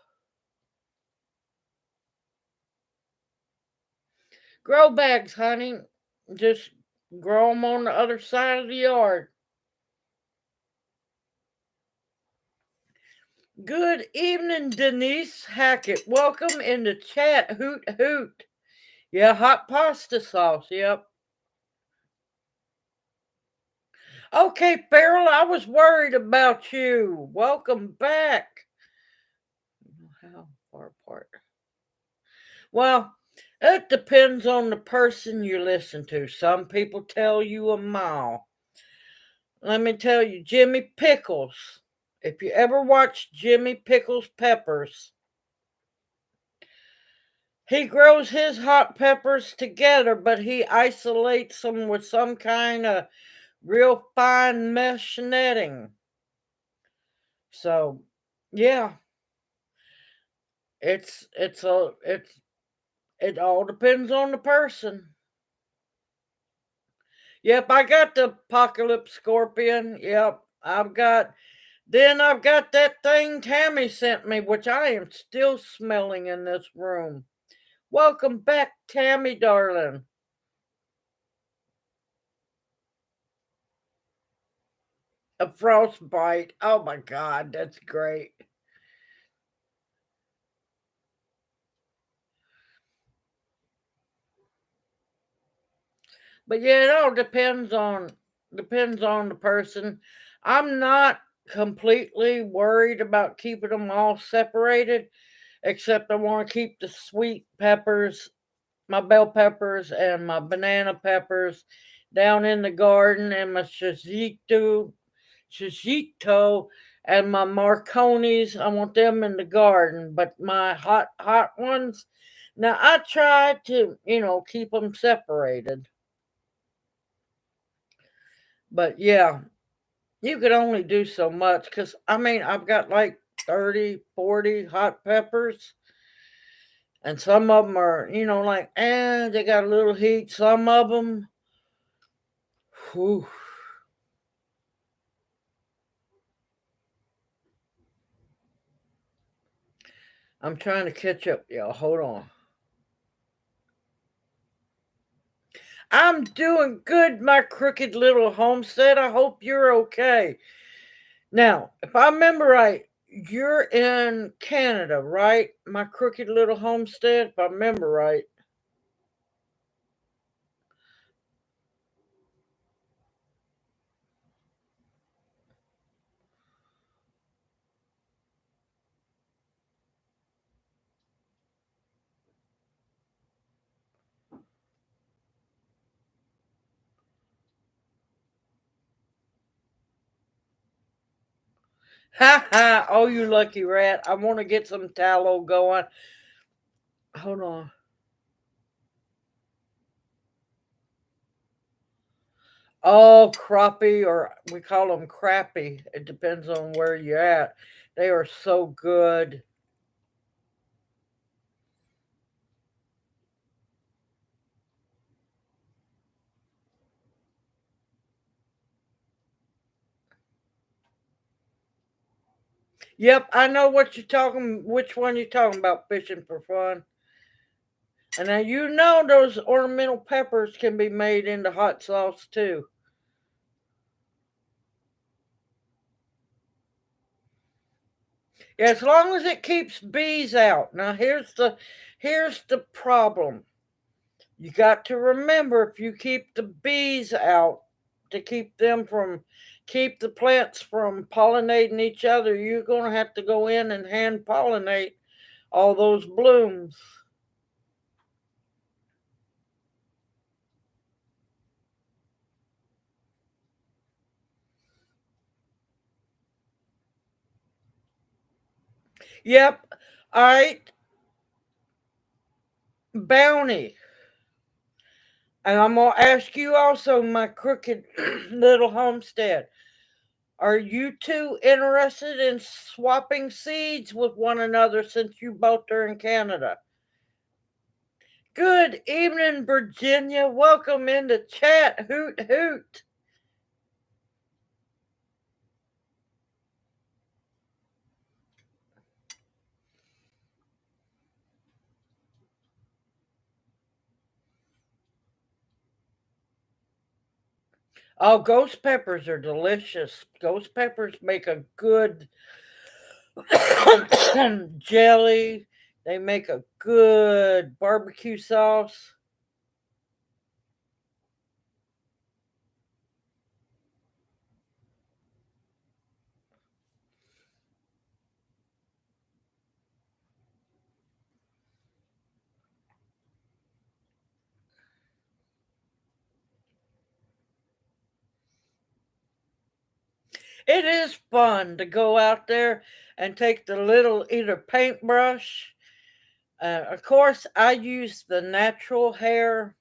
Grow bags, honey. Just grow them on the other side of the yard. Good evening, Denise Hackett. Welcome in the chat. Hoot hoot. Yeah, hot pasta sauce. Yep. Okay, Farrell, I was worried about you. Welcome back. How far apart? Well, it depends on the person you listen to. Some people tell you a mile. Let me tell you, Jimmy Pickles. If you ever watch Jimmy Pickles peppers, he grows his hot peppers together, but he isolates them with some kind of real fine mesh netting. So, yeah, it all depends on the person. Yep, I got the apocalypse scorpion. Yep, I've got that thing Tammy sent me, which I am still smelling in this room. Welcome back, Tammy, darling. A frostbite. Oh my God, that's great. But yeah, it all depends on the person. I'm not completely worried about keeping them all separated, except I want to keep the sweet peppers, my bell peppers and my banana peppers down in the garden, and my shishito and my marconis. I want them in the garden, but my hot ones. Now I try to keep them separated, but yeah, you could only do so much because I mean I've got like 30, 40 hot peppers, and some of them are like they got a little heat. Some of them, whew, I'm trying to catch up, y'all. Hold on. I'm doing good, my crooked little homestead. I hope you're okay. Now, if I remember right, you're in Canada, right? My crooked little homestead, if I remember right. Ha ha! Oh, you lucky rat. I want to get some tallow going. Hold on. Oh, crappie, or we call them crappie. It depends on where you're at. They are so good. Yep, I know what you're talking. Which one you're talking about? Fishing for fun. And now those ornamental peppers can be made into hot sauce too. Yeah, as long as it keeps bees out. Now here's the problem. You got to remember, if you keep the bees out to keep the plants from pollinating each other, you're gonna have to go in and hand pollinate all those blooms. Yep. All right. Bounty. And I'm gonna ask you also, my crooked little homestead. Are you two interested in swapping seeds with one another since you both are in Canada? Good evening, Virginia. Welcome into chat. Hoot hoot. Oh, ghost peppers are delicious. Ghost peppers make a good jelly. They make a good barbecue sauce. It is fun to go out there and take the little either paintbrush. Of course, I use the natural hair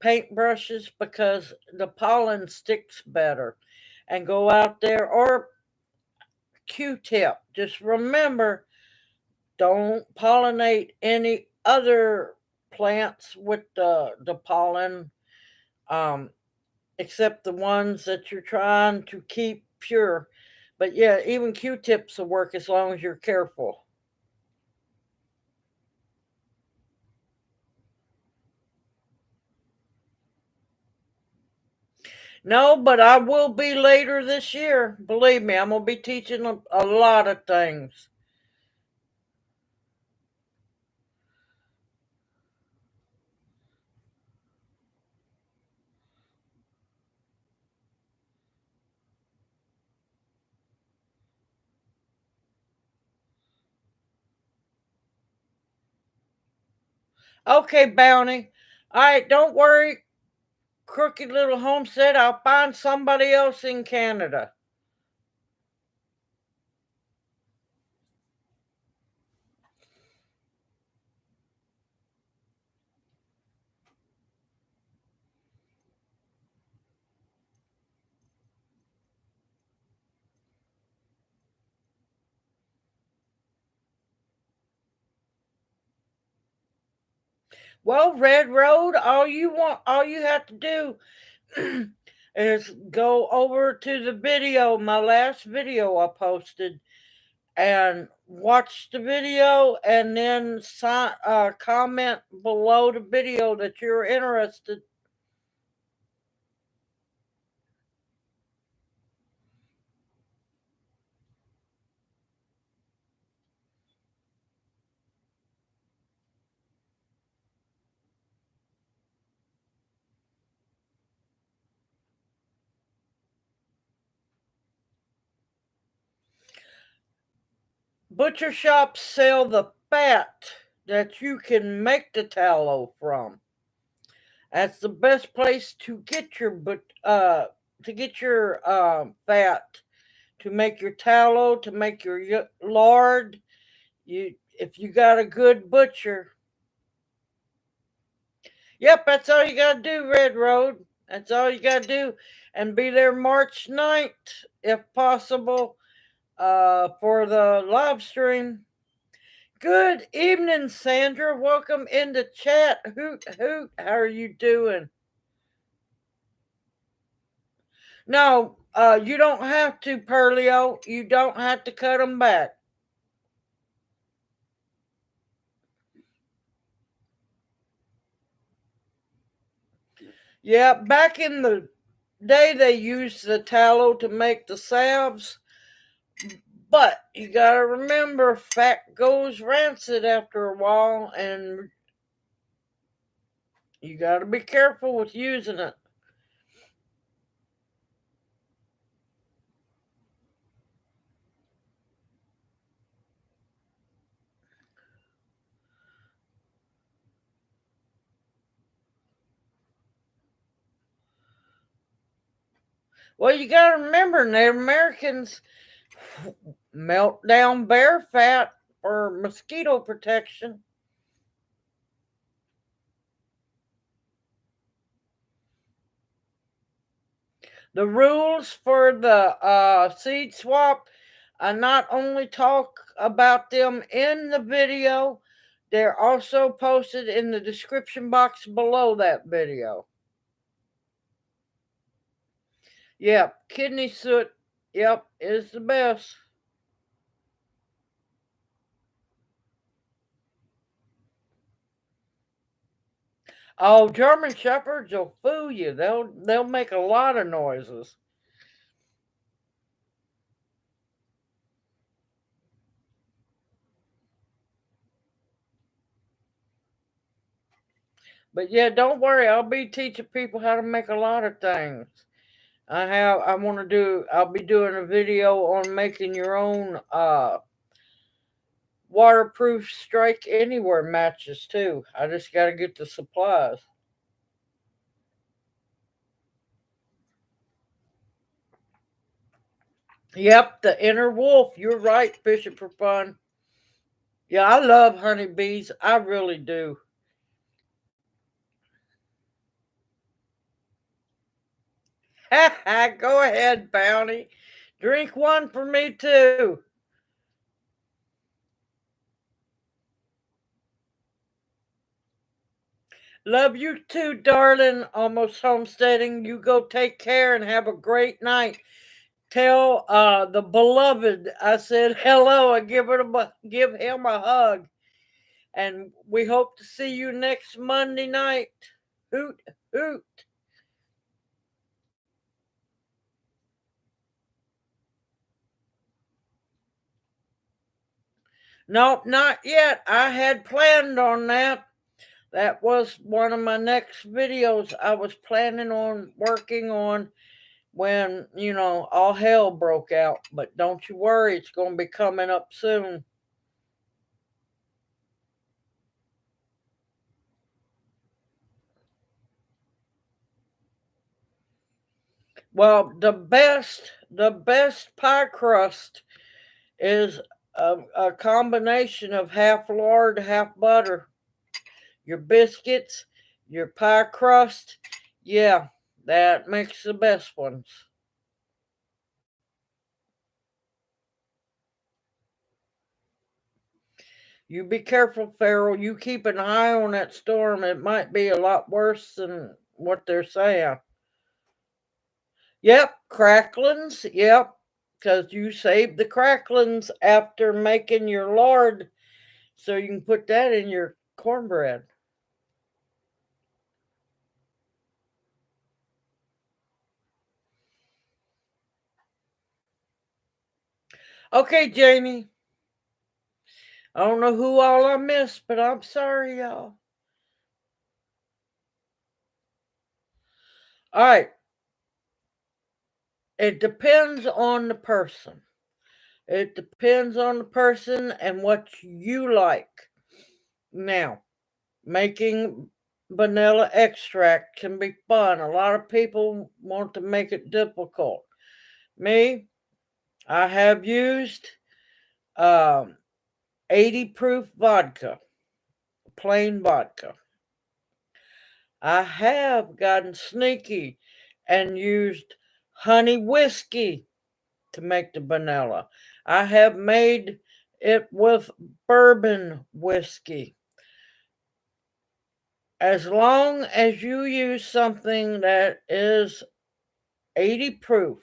paintbrushes because the pollen sticks better. And go out there, or Q-tip. Just remember, don't pollinate any other plants with the pollen, um, except the ones that you're trying to keep pure. But yeah, even Q-tips will work as long as you're careful. No, but I will be later this year. Believe me, I'm gonna be teaching a lot of things. Okay, Bounty. All right, don't worry, crooked little homestead. I'll find somebody else in Canada. Well, Red Road, all you have to do is go over to the video, my last video I posted, and watch the video, and then comment below the video that you're interested. Butcher shops sell the fat that you can make the tallow from. That's the best place to get your fat, to make your tallow, to make your lard. You If you got a good butcher. Yep, that's all you gotta do, Red Road. That's all you gotta do. And be there March 9th, if possible, for the live stream. Good evening, Sandra. Welcome in the chat. Hoot hoot. How are you doing? No, you don't have to, Perlio. You don't have to cut them back. Yeah, back in the day, they used the tallow to make the salves. But you gotta remember, fat goes rancid after a while, and you gotta be careful with using it. Well, you gotta remember, Native Americans melt down bear fat for mosquito protection. The rules for the seed swap, I not only talk about them in the video, they're also posted in the description box below that video. Yep, kidney soot, yep, is the best. Oh, German shepherds will fool you. They'll make a lot of noises. But yeah, don't worry, I'll be teaching people how to make a lot of things. I'll be doing a video on making your own waterproof strike anywhere matches too. I just got to get the supplies. Yep, the inner wolf. You're right, fishing for fun. Yeah, I love honeybees. I really do. Go ahead, Bounty. Drink one for me too. Love you too, darling. Almost homesteading. You go take care and have a great night. Tell the beloved I said hello and give him a hug. And we hope to see you next Monday night. Hoot hoot. Nope, not yet. I had planned on that. That was one of my next videos I was planning on working on when, all hell broke out. But don't you worry, it's going to be coming up soon. Well, the best pie crust is a combination of half lard, half butter. Your biscuits, your pie crust, yeah, that makes the best ones. You be careful, Farrell. You keep an eye on that storm. It might be a lot worse than what they're saying. Yep, cracklings. Yep, because you saved the cracklings after making your lard, so you can put that in your cornbread. Okay, Jamie. I don't know who all I missed, but I'm sorry, y'all. All right. It depends on the person. It depends on the person and what you like. Now, making vanilla extract can be fun. A lot of people want to make it difficult. Me, I have used um, 80 proof vodka, plain vodka. I have gotten sneaky and used honey whiskey to make the vanilla. I have made it with bourbon whiskey. As long as you use something that is 80 proof,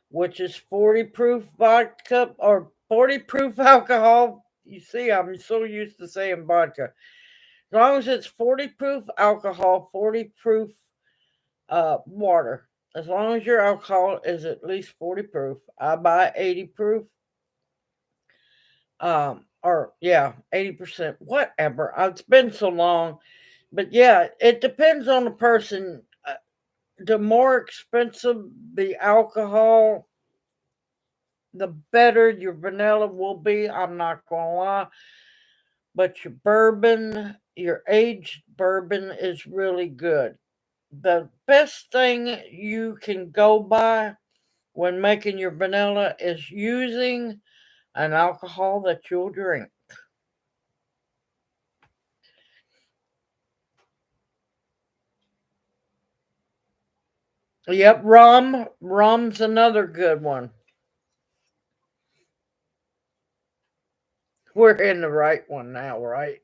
which is 40 proof vodka or 40 proof alcohol. You see, I'm so used to saying vodka. As long as it's 40 proof alcohol, 40 proof water. As long as your alcohol is at least 40 proof. I buy 80 proof. Or yeah, 80%, whatever. It's been so long. But yeah, it depends on the person. The more expensive the alcohol, the better your vanilla will be. I'm not going to lie. But your bourbon, your aged bourbon is really good. The best thing you can go by when making your vanilla is using an alcohol that you'll drink. Yep, rum. Rum's another good one. We're in the right one now, right?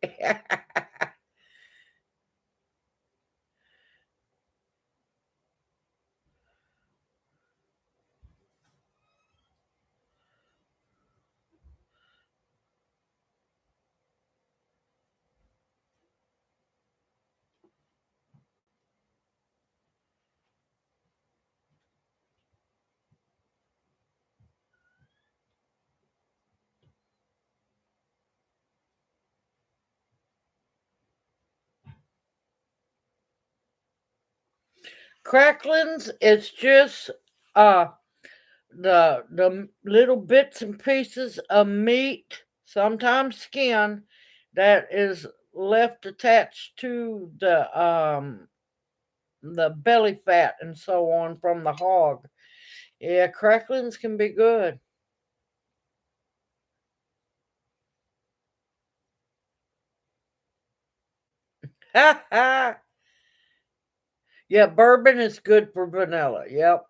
Cracklings, it's just uh the little bits and pieces of meat, sometimes skin, that is left attached to the belly fat and so on from the hog. Yeah, cracklings can be good. Ha ha. Yeah, bourbon is good for vanilla. Yep.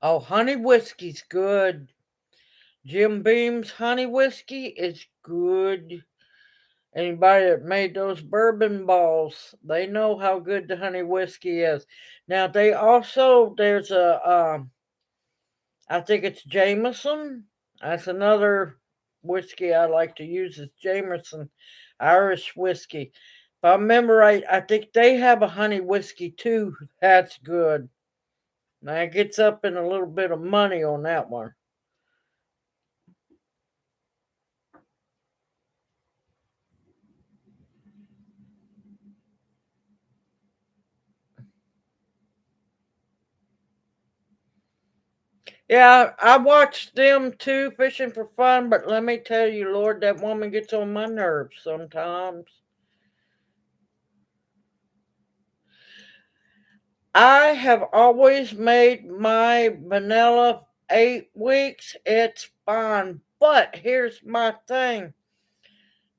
Oh, honey whiskey's good. Jim Beam's honey whiskey is good. Anybody that made those bourbon balls, they know how good the honey whiskey is. Now they also there's a I think it's Jameson. That's another whiskey I like to use is Jameson Irish whiskey. If I remember right, I think they have a honey whiskey too. That's good. Now it gets up in a little bit of money on that one. Yeah, I watched them too fishing for fun, but let me tell you, Lord, that woman gets on my nerves sometimes. I have always made my vanilla 8 weeks. It's fine. But here's my thing.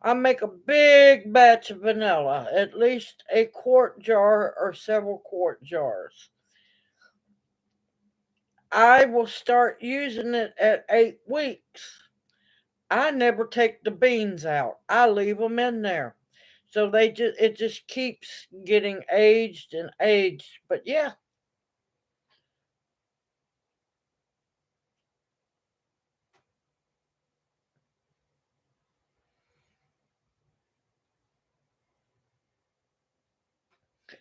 I make a big batch of vanilla, at least a quart jar or several quart jars. I will start using it at 8 weeks. I never take the beans out. I leave them in there. So it just keeps getting aged and aged. But yeah,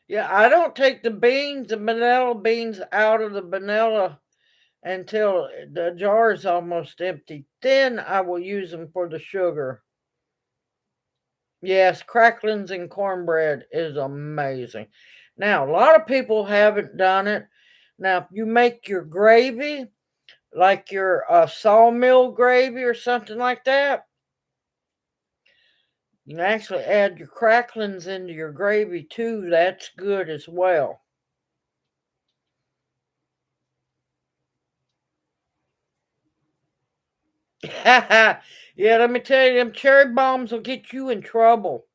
yeah, I don't take the vanilla beans out of the vanilla until the jar is almost empty. Then I will use them for the sugar. Yes, cracklings and cornbread is amazing. Now, a lot of people haven't done it. Now, if you make your gravy, like your sawmill gravy or something like that, you can actually add your cracklings into your gravy too. That's good as well. Yeah, let me tell you, them cherry bombs will get you in trouble.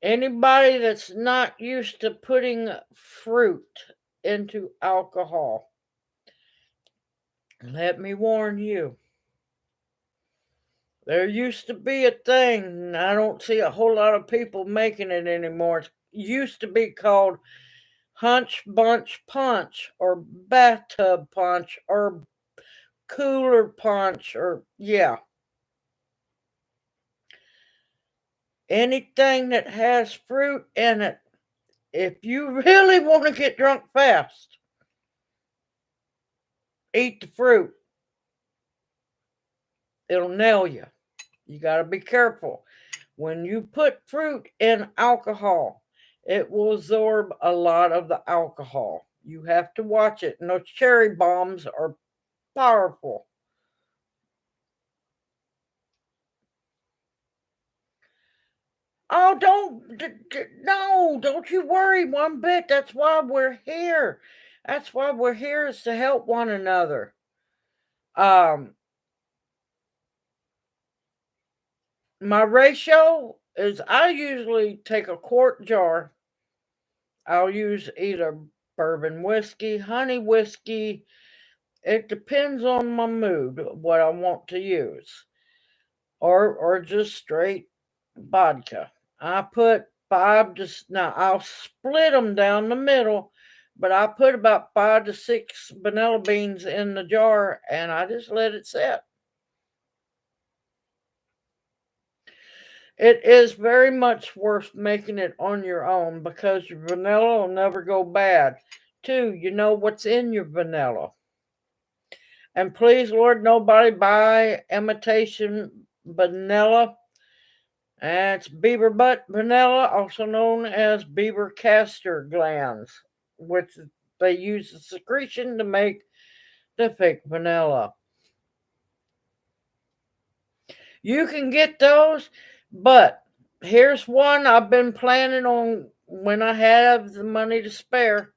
Anybody that's not used to putting fruit into alcohol, let me warn you. There used to be a thing, and I don't see a whole lot of people making it anymore. It used to be called Hunch Bunch Punch or Bathtub Punch or Cooler Punch or, yeah, anything that has fruit in it. If you really want to get drunk fast, eat the fruit. It'll nail you. You got to be careful. When you put fruit in alcohol, it will absorb a lot of the alcohol. You have to watch it. And those cherry bombs are powerful. Oh, no, don't you worry one bit. That's why we're here. That's why we're here is to help one another. Um, my ratio is I usually take a quart jar. I'll use either bourbon whiskey, honey whiskey. It depends on my mood what I want to use, or just straight vodka. I put five to now I'll split them down the middle, but I put about 5 to 6 vanilla beans in the jar and I just let it sit. It is very much worth making it on your own because your vanilla will never go bad. Two, you know what's in your vanilla. And please, Lord, nobody buy imitation vanilla. It's beaver butt vanilla, also known as beaver castor glands, which they use the secretion to make the fake vanilla. You can get those, but Here's one I've been planning on when I have the money to spare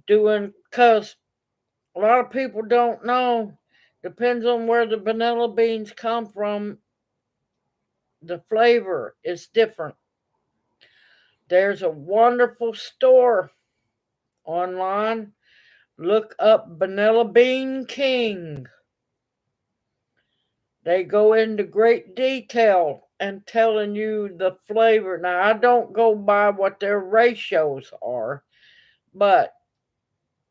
doing, because a lot of people don't know. Depends on where the vanilla beans come from. The flavor is different. There's a wonderful store online. Look up Vanilla Bean King. They go into great detail and telling you the flavor. Now, I don't go by what their ratios are, but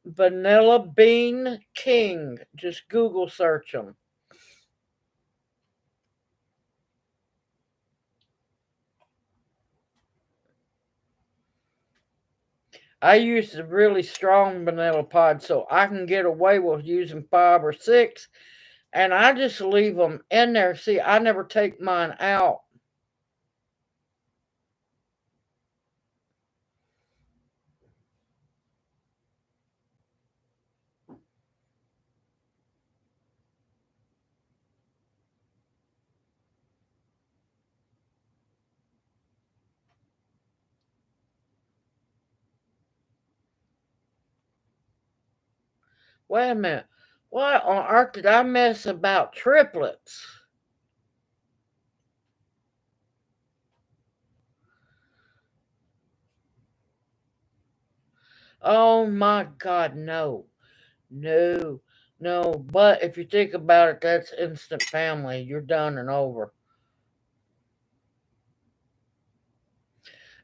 Vanilla Bean King, just Google search them. I use the really strong vanilla pod so I can get away with using 5 or 6, and I just leave them in there. See, I never take mine out. Wait a minute. What on earth did I miss about triplets? Oh my God, no. No, no. But if you think about it, that's instant family. You're done and over.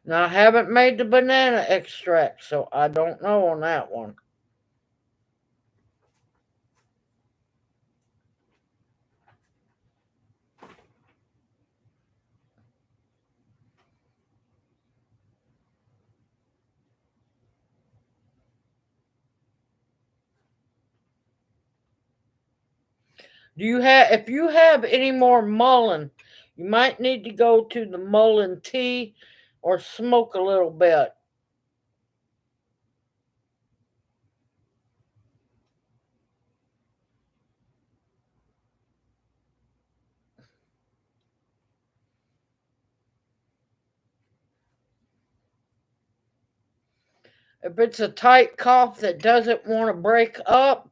Now, I haven't made the banana extract, so I don't know on that one. Do you have, if you have any more mullein, you might need to go to the mullein tea or smoke a little bit. If it's a tight cough that doesn't want to break up,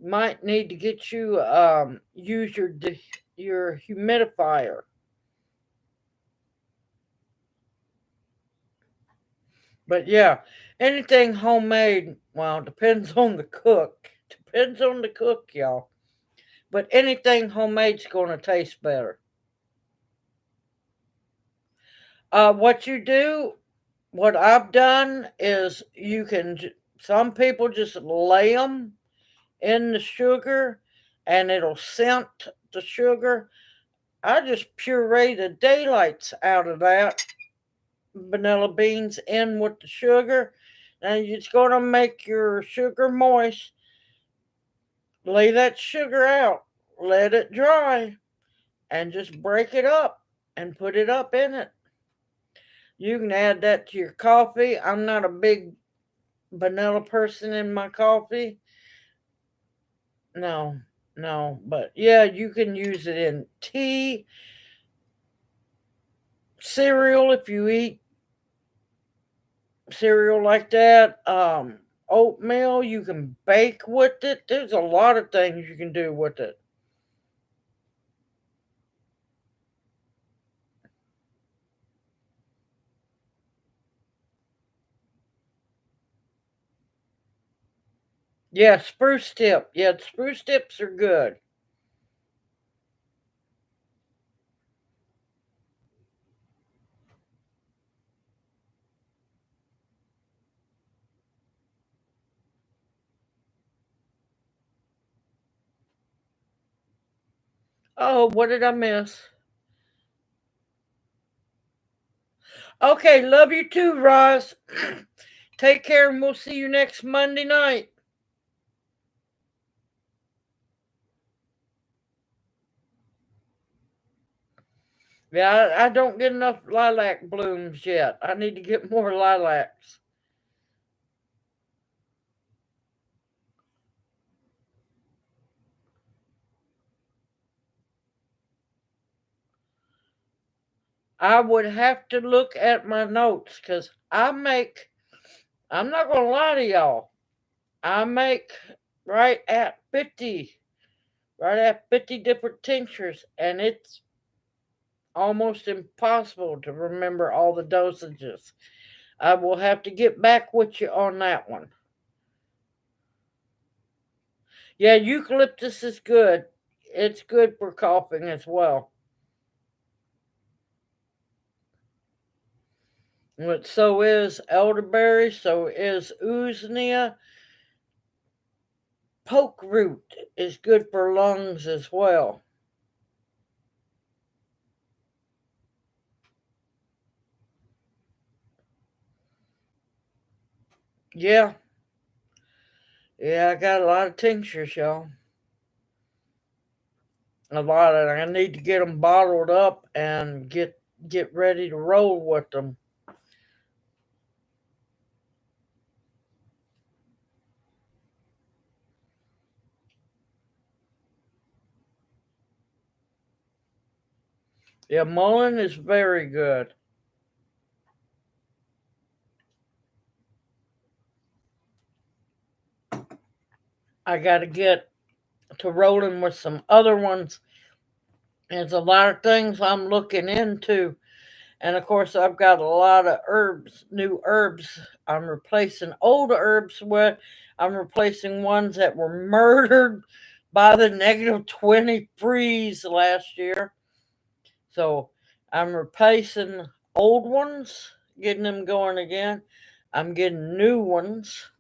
you might need to get you use your humidifier. But yeah, anything homemade, well, depends on the cook. Depends on the cook, y'all. But anything homemade's going to taste better. What you do, what I've done is some people just lay them in the sugar and it'll scent the sugar. I just puree the daylights out of that vanilla beans in with the sugar. And it's going to make your sugar moist. Lay that sugar out, let it dry, and just break it up and put it up in it. You can add that to your coffee. I'm not a big vanilla person in my coffee. No, no, but yeah, you can use it in tea, cereal if you eat cereal like that. Oatmeal, you can bake with it. There's a lot of things you can do with it. Yeah, spruce tip. Yeah, spruce tips are good. Oh, what did I miss? Okay, love you too, Roz. Take care, and we'll see you next Monday night. Yeah, I don't get enough lilac blooms yet. I need to get more lilacs. I would have to look at my notes because I'm not going to lie to y'all, I make right at 50, right at 50 different tinctures, and it's almost impossible to remember all the dosages. I will have to get back with you on that one. Yeah, eucalyptus is good. It's good for coughing as well. But so is elderberry, so is usnea. Poke root is good for lungs as well. Yeah, yeah, I got a lot of tinctures, y'all. A lot of. I need to get them bottled up and get ready to roll with them. Yeah, mullein is very good. I got to get to rolling with some other ones. There's a lot of things I'm looking into. And of course, I've got a lot of herbs, new herbs. I'm replacing old herbs with, I'm replacing ones that were murdered by the -20 freeze last year. So I'm replacing old ones, getting them going again. I'm getting new ones,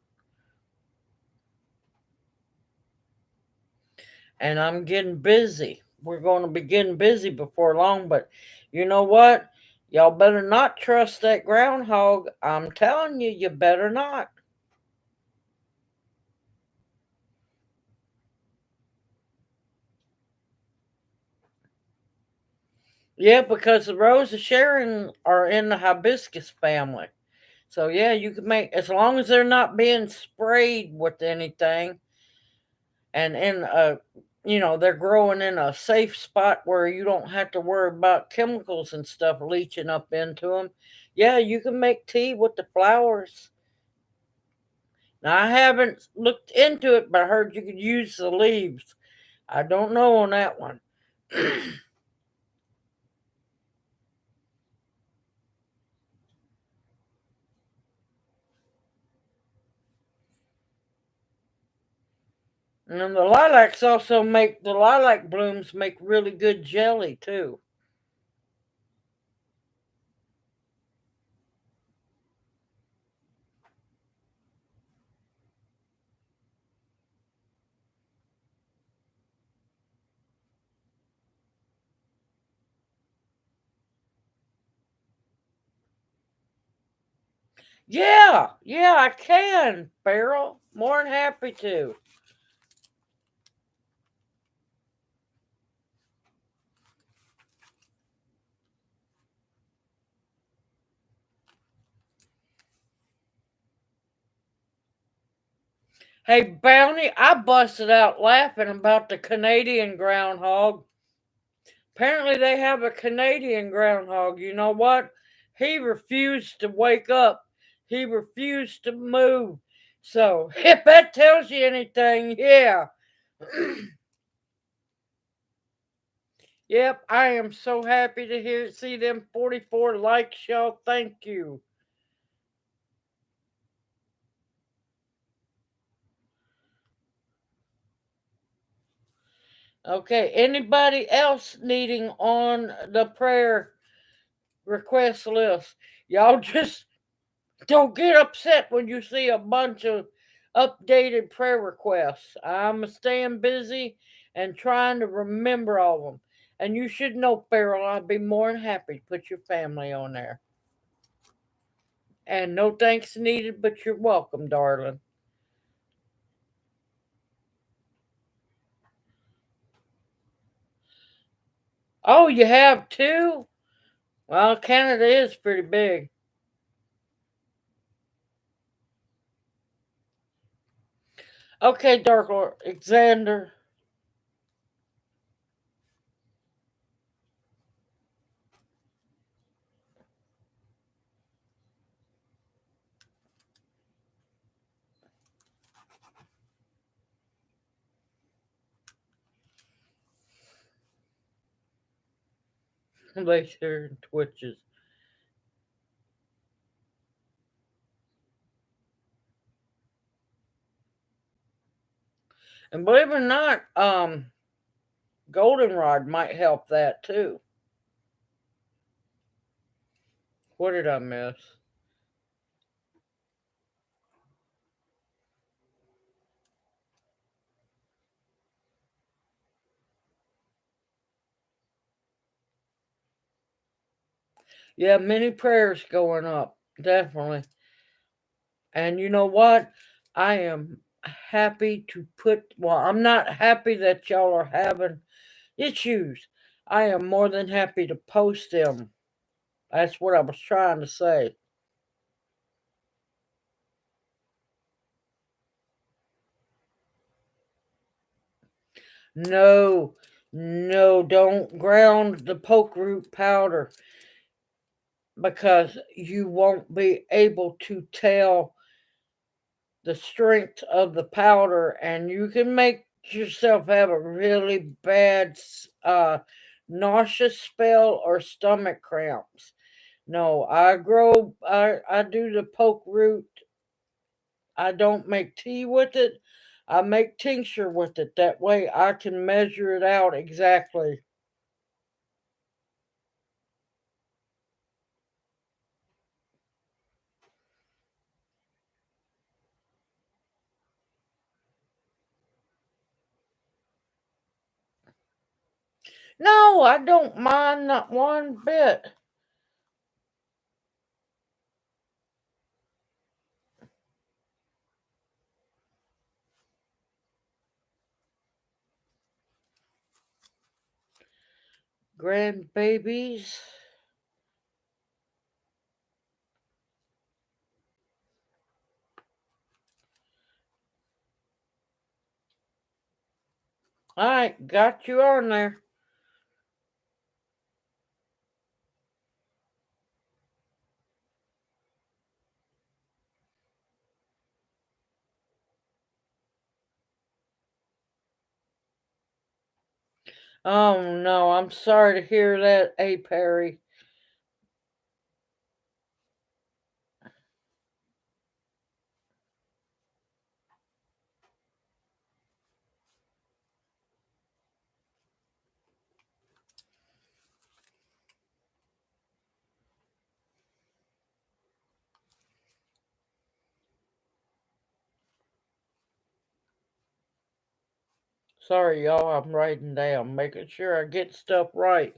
and I'm getting busy. We're going to be getting busy before long, but you know what? Y'all better not trust that groundhog. I'm telling you, you better not. Yeah, because the Rose of Sharon are in the hibiscus family. So yeah, you can make, as long as they're not being sprayed with anything, and in a, they're growing in a safe spot where you don't have to worry about chemicals and stuff leaching up into them. Yeah, you can make tea with the flowers. Now I haven't looked into it, but I heard you could use the leaves. I don't know on that one. And then the lilac blooms make really good jelly too. Yeah, yeah, I can, Farrell. More than happy to. Hey, Bounty, I busted out laughing about the Canadian groundhog. Apparently, they have a Canadian groundhog. You know what? He refused to wake up, he refused to move. So, if that tells you anything, yeah. Yep, I am so happy to see them 44 likes, y'all. Thank you. Okay, anybody else needing on the prayer request list? Y'all just don't get upset when you see a bunch of updated prayer requests. I'm staying busy and trying to remember all of them. And you should know, Farrell, I'd be more than happy to put your family on there. And no thanks needed, but you're welcome, darling. Oh, you have two? Well, Canada is pretty big. Okay, Dark Lord Alexander. later and twitches. And believe it or not, goldenrod might help that too. What did I miss? Yeah, many prayers going up, definitely. And you know what? I am happy to put, well, I'm not happy that y'all are having issues. I am more than happy to post them. That's what I was trying to say. No, no, don't ground the poke root powder because you won't be able to tell the strength of the powder, and you can make yourself have a really bad nauseous spell or stomach cramps. No, I do the poke root. I don't make tea with it. I make tincture with it. That way I can measure it out exactly. No, I don't mind not one bit. Grandbabies. All right, got you on there. Oh no, I'm sorry to hear that, A. Perry. Sorry, y'all. I'm writing down, making sure I get stuff right.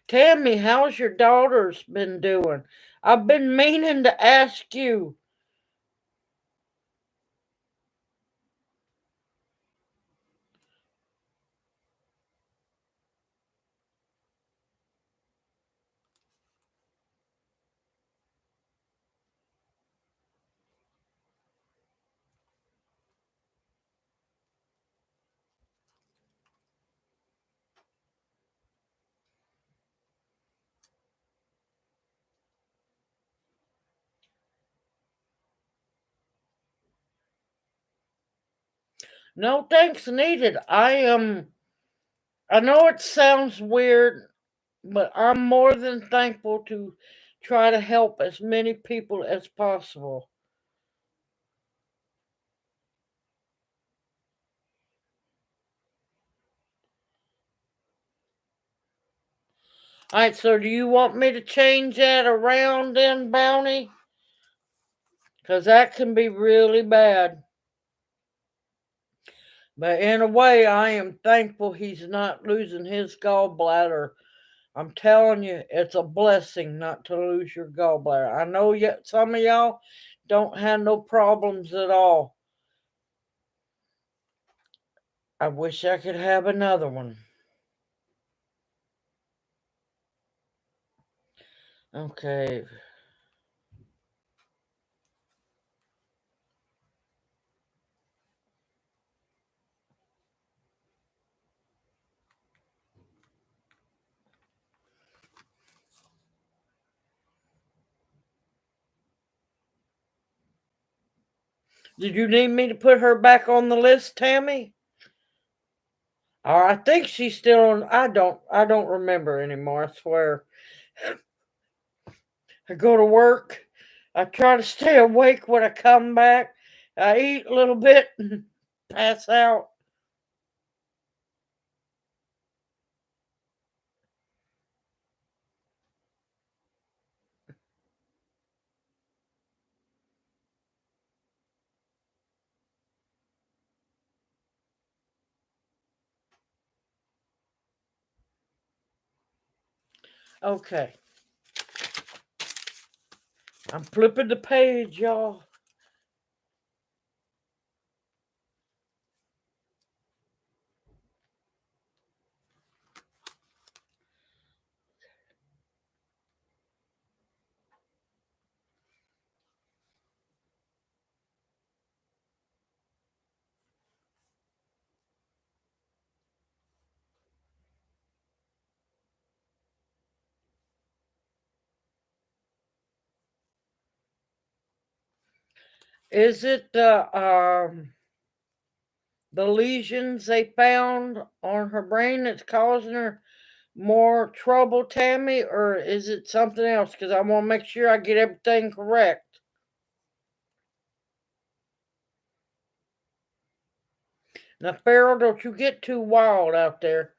Tammy, how's your daughter's been doing? I've been meaning to ask you. No thanks needed. I know it sounds weird, but I'm more than thankful to try to help as many people as possible. All right, so do you want me to change that around then, Bounty? Because that can be really bad. But in a way, I am thankful he's not losing his gallbladder. I'm telling you, it's a blessing not to lose your gallbladder. I know yet some of y'all don't have no problems at all. I wish I could have another one. Okay. Did you need me to put her back on the list, Tammy? Or I think she's still on. I don't remember anymore. I swear. I go to work. I try to stay awake when I come back. I eat a little bit and pass out. Okay, I'm flipping the page, y'all. Is it the lesions they found on her brain that's causing her more trouble, Tammy, or is it something else? Because I want to make sure I get everything correct. Now, Farrell, don't you get too wild out there.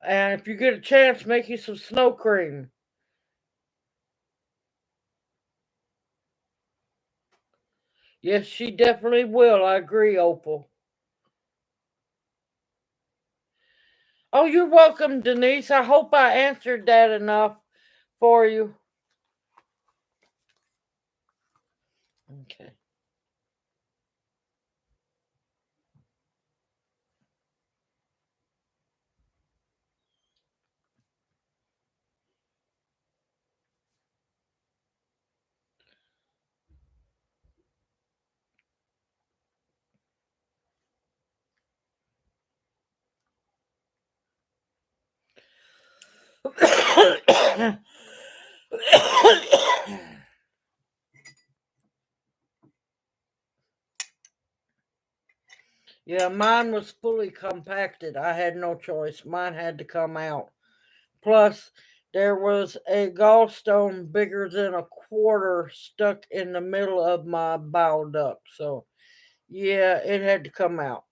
And if you get a chance, make you some snow cream. Yes, she definitely will. I agree, Opal. Oh, you're welcome, Denise. I hope I answered that enough for you. Okay. Yeah, mine was fully compacted. I had no choice. Mine had to come out. Plus, there was a gallstone bigger than a quarter stuck in the middle of my bile duct. So, yeah, it had to come out.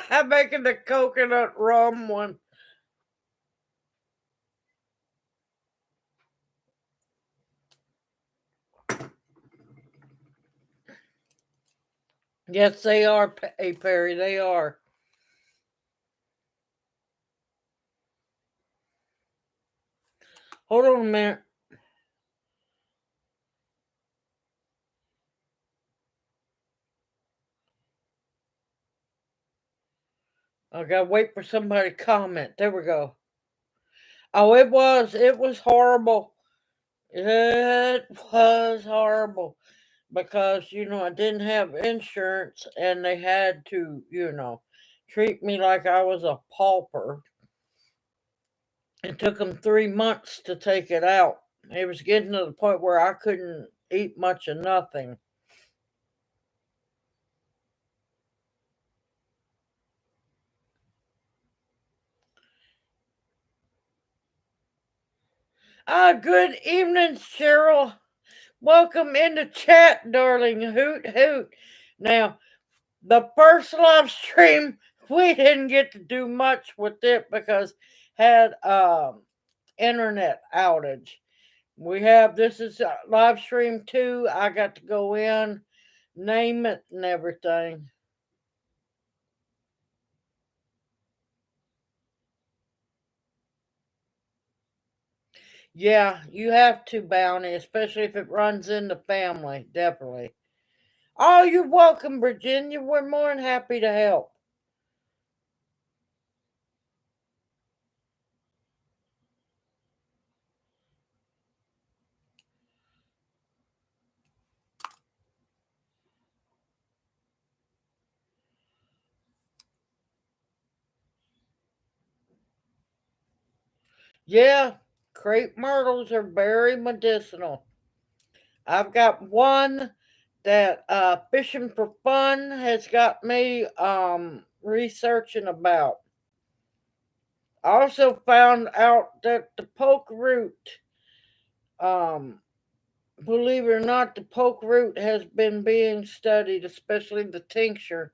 I'm making the coconut rum one. Yes, they are, Perry. They are. Hold on a minute. I gotta wait for somebody to comment. There we go. Oh, it was horrible. It was horrible because I didn't have insurance and they had to treat me like I was a pauper. It took them 3 months to take it out. It was getting to the point where I couldn't eat much of nothing. Good evening, Cheryl. Welcome in the chat, darling. Hoot hoot. Now, the first live stream, we didn't get to do much with it because had internet outage. We have this is live stream 2. I got to go in, name it and everything. Yeah, you have to, Bounty, especially if it runs in the family. Definitely. Oh, you're welcome, Virginia. We're more than happy to help. Yeah, crepe myrtles are very medicinal. I've got one that Fishing for Fun has got me researching about. I also found out that the poke root, um, believe it or not, the poke root has been being studied, especially the tincture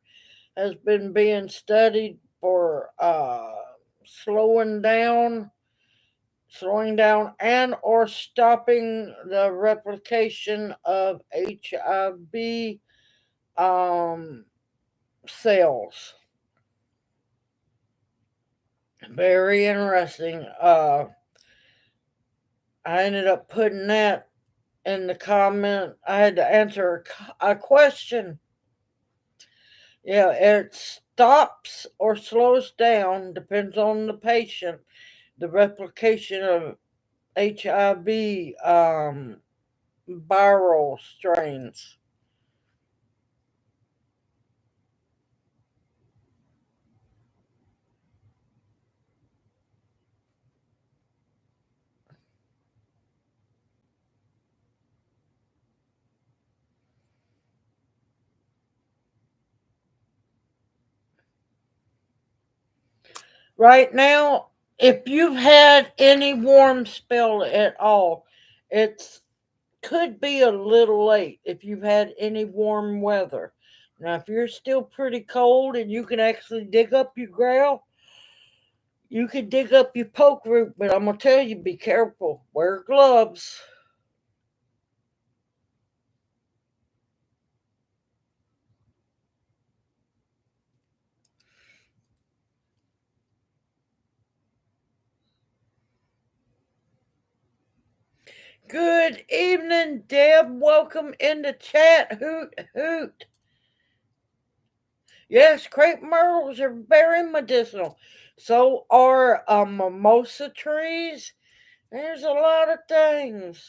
has been being studied for slowing down and or stopping the replication of HIV um, cells. Very interesting. I ended up putting that in the comment. I had to answer a question. Yeah, it stops or slows down, depends on the patient, the replication of HIV viral strains. Right now, if you've had any warm spell at all, it could be a little late if you've had any warm weather. Now, if you're still pretty cold and you can actually dig up your growl, you can dig up your poke root, but I'm gonna tell you, be careful. Wear gloves. Good evening, Deb. Welcome in the chat. Hoot hoot. Yes, crepe myrtles are very medicinal. So are mimosa trees. There's a lot of things.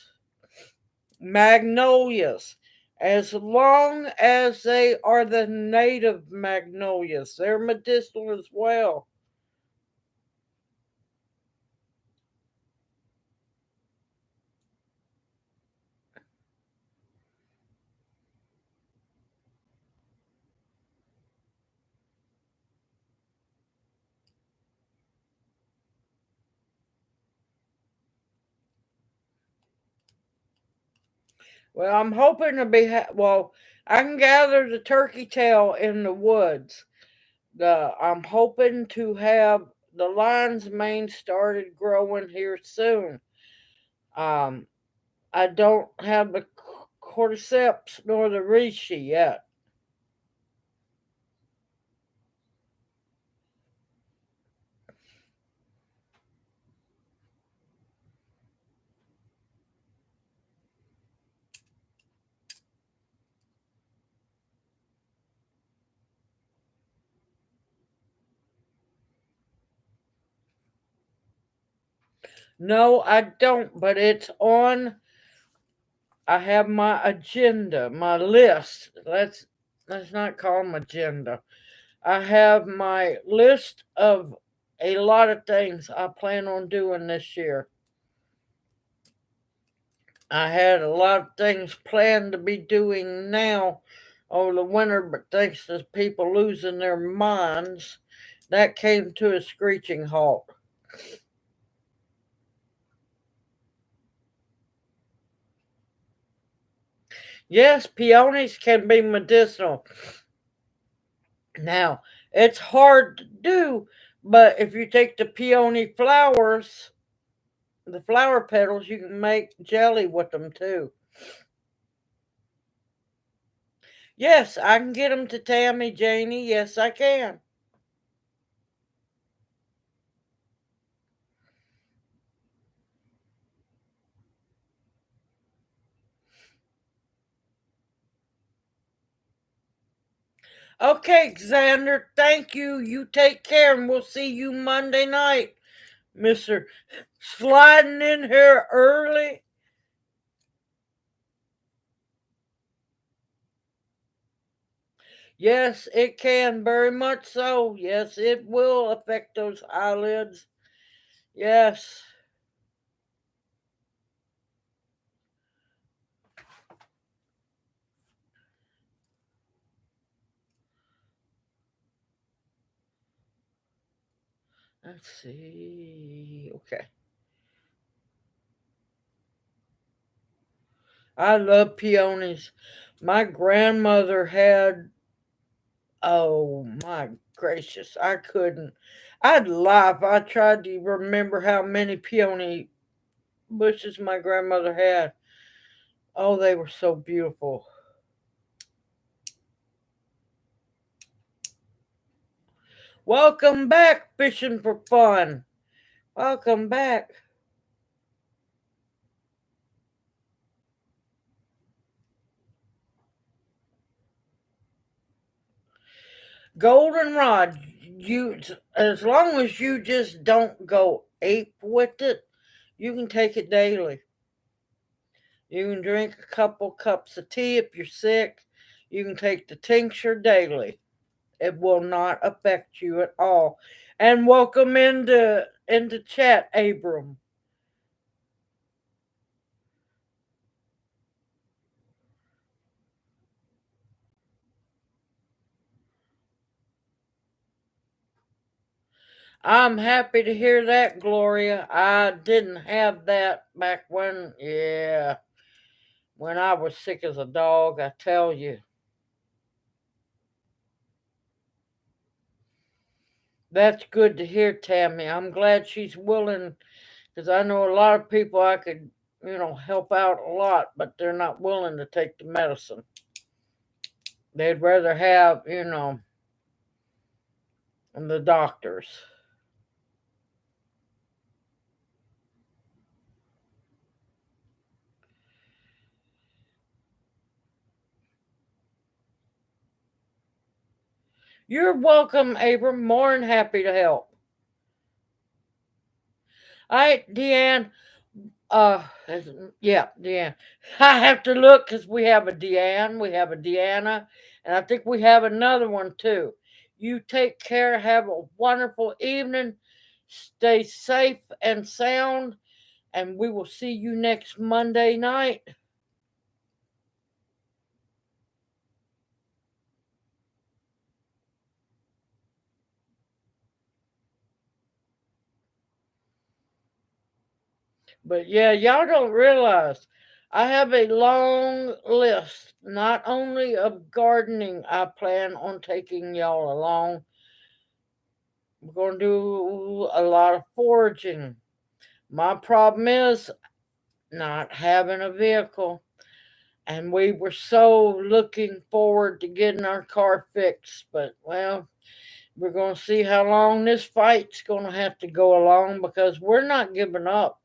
Magnolias. As long as they are the native magnolias, they're medicinal as well. Well, I'm hoping to be. Well, I can gather the turkey tail in the woods. I'm hoping to have the lion's mane started growing here soon. Um, I don't have the cordyceps nor the reishi yet. No, I don't, but it's on. I have my agenda, my list. Let's not call them agenda. I have my list of a lot of things I plan on doing this year. I had a lot of things planned to be doing now over the winter, but thanks to people losing their minds, that came to a screeching halt. Yes, peonies can be medicinal. Now, it's hard to do, but if you take the peony flowers, the flower petals, you can make jelly with them too. Yes, I can get them to Tammy, Janie. Yes, I can. Okay, Xander, thank you. You take care, and we'll see you Monday night, Mister. Sliding in here early. Yes, it can, very much so. Yes, it will affect those eyelids. Yes. Let's see. Okay. I love peonies. My grandmother had, oh my gracious, I couldn't. I'd laugh. I tried to remember how many peony bushes my grandmother had. Oh, they were so beautiful. Welcome back, fishing for fun. Welcome back. Goldenrod, you as long as you just don't go ape with it, you can take it daily. You can drink a couple cups of tea if you're sick. You can take the tincture daily. It will not affect you at all. And welcome into chat, Abram. I'm happy to hear that, Gloria. I didn't have that back when, yeah, when I was sick as a dog, I tell you. That's good to hear, Tammy. I'm glad she's willing because I know a lot of people I could, help out a lot, but they're not willing to take the medicine. They'd rather have, the doctors. You're welcome, Abram. More than happy to help. All right, Deanne. Yeah, Deanne. I have to look because we have a Deanne, we have a Deanna, and I think we have another one too. You take care. Have a wonderful evening. Stay safe and sound, and we will see you next Monday night. But yeah, y'all don't realize I have a long list, not only of gardening, I plan on taking y'all along. We're going to do a lot of foraging. My problem is not having a vehicle. And we were so looking forward to getting our car fixed. But, well, we're going to see how long this fight's going to have to go along because we're not giving up.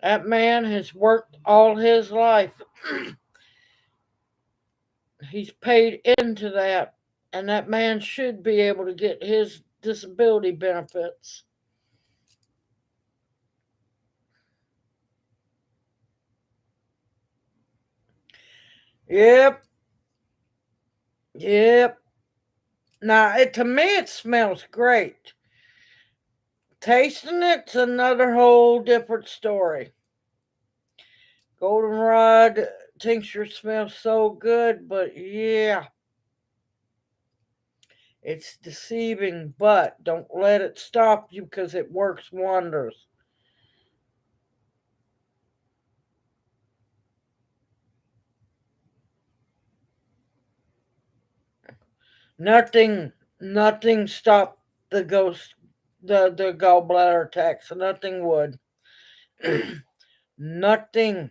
That man has worked all his life. He's paid into that. And that man should be able to get his disability benefits. Yep, yep. Now, to me, it smells great. Tasting it's another whole different story. Goldenrod tincture smells so good, but yeah, it's deceiving, but don't let it stop you because it works wonders. Nothing, nothing stopped the ghost, the gallbladder attacks. Nothing would. Nothing.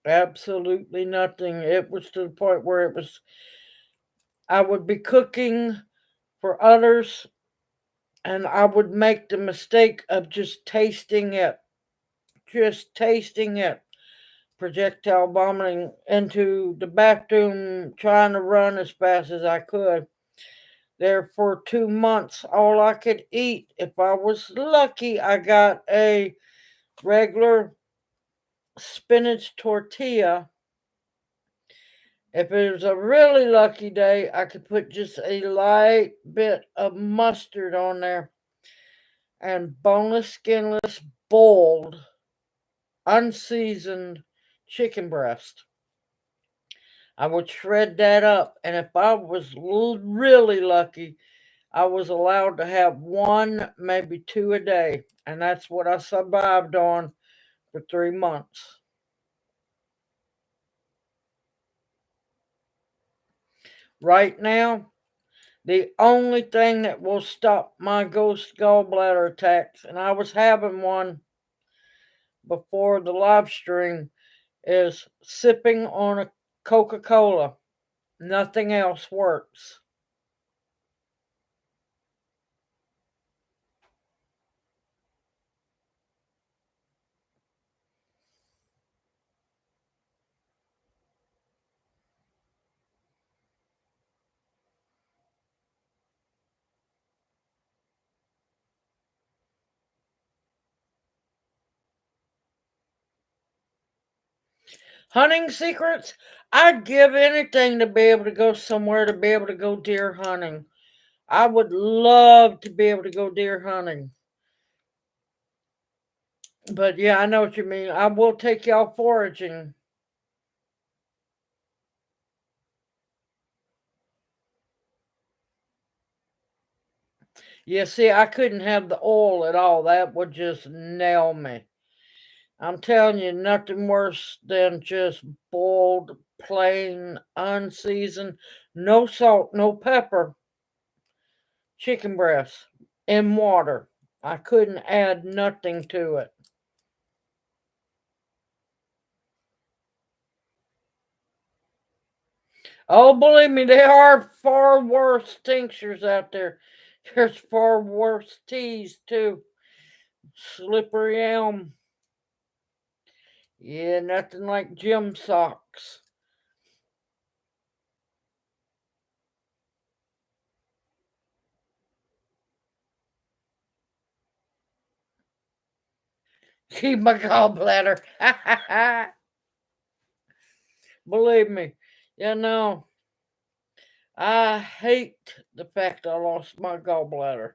Absolutely nothing. It was to the point where it was, I would be cooking for others and I would make the mistake of just tasting it, projectile vomiting into the bathroom, trying to run as fast as I could. There for 2 months, all I could eat, if I was lucky, I got a regular spinach tortilla. If it was a really lucky day, I could put just a light bit of mustard on there and boneless, skinless, boiled, unseasoned chicken breast. I would shred that up, and if I was really lucky, I was allowed to have one, maybe two a day, and that's what I survived on for 3 months. Right now, the only thing that will stop my ghost gallbladder attacks, and I was having one before the live stream, is sipping on a Coca Cola. Nothing else works. Hunting secrets? I'd give anything to be able to go somewhere to be able to go deer hunting. I would love to be able to go deer hunting. But yeah, I know what you mean. I will take y'all foraging. Yeah, see, I couldn't have the oil at all. That would just nail me. I'm telling you, nothing worse than just boiled, plain, unseasoned, no salt, no pepper chicken breast in water. I couldn't add nothing to it. Oh, believe me, there are far worse tinctures out there. There's far worse teas too. Slippery elm. Yeah, nothing like gym socks. Keep my gallbladder. Believe me. You know, I hate the fact I lost my gallbladder.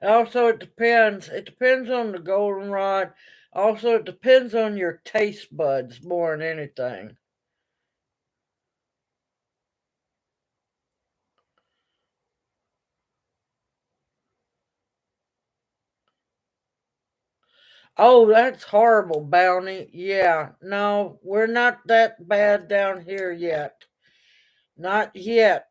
Also, it depends. It depends on the goldenrod. Also, it depends on your taste buds more than anything. Oh, that's horrible, Bounty. Yeah, no, we're not that bad down here yet. Not yet.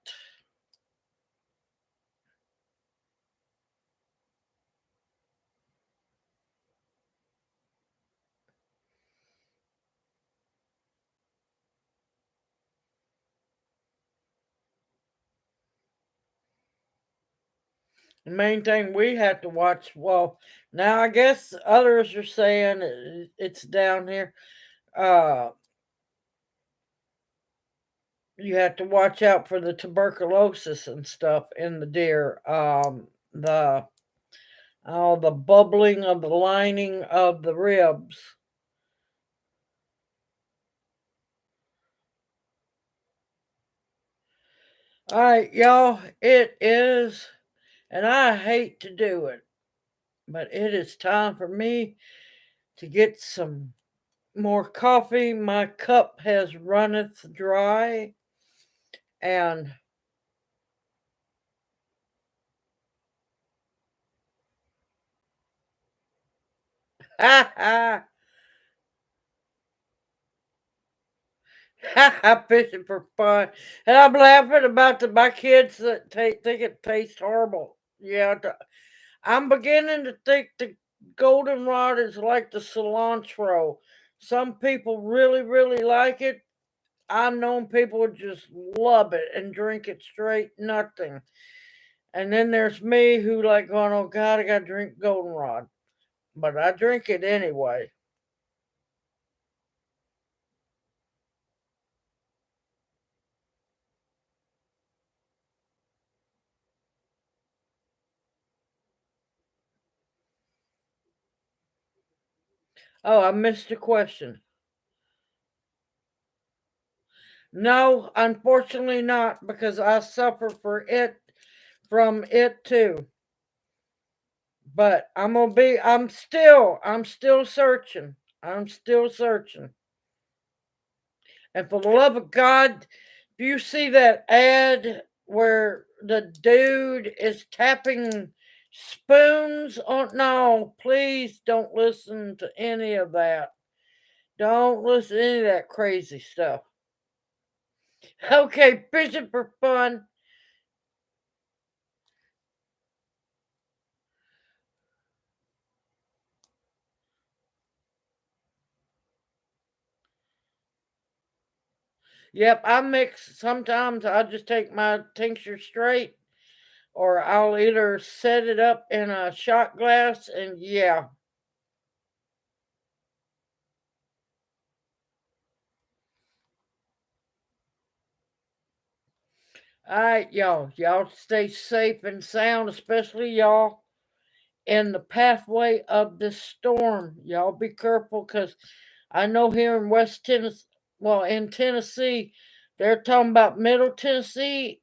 The main thing we have to watch, well, now I guess others are saying it's down here. Uh, you have to watch out for the tuberculosis and stuff in the deer. The the bubbling of the lining of the ribs. All right, y'all, it is, and I hate to do it, but it is time for me to get some more coffee. My cup has runneth dry, and ha ha ha, fishing for fun, and I'm laughing about my kids that think it tastes horrible. Yeah, I'm beginning to think the goldenrod is like the cilantro. Some people really, really like it. I've known people who just love it and drink it straight, nothing. And then there's me who like going, oh God, I gotta drink goldenrod. But I drink it anyway. Oh, I missed a question. No, unfortunately not, because I suffer from it too. But I'm still searching. I'm still searching. And for the love of God, if you see that ad where the dude is tapping spoons on, no, please don't listen to any of that. Don't listen to any of that crazy stuff. Okay, fishing for fun. Yep, I mix. Sometimes I just take my tincture straight, or I'll either set it up in a shot glass, and yeah. All right, y'all. Y'all stay safe and sound, especially y'all in the pathway of this storm. Y'all be careful, because I know here in West Tennessee, well, in Tennessee, they're talking about Middle Tennessee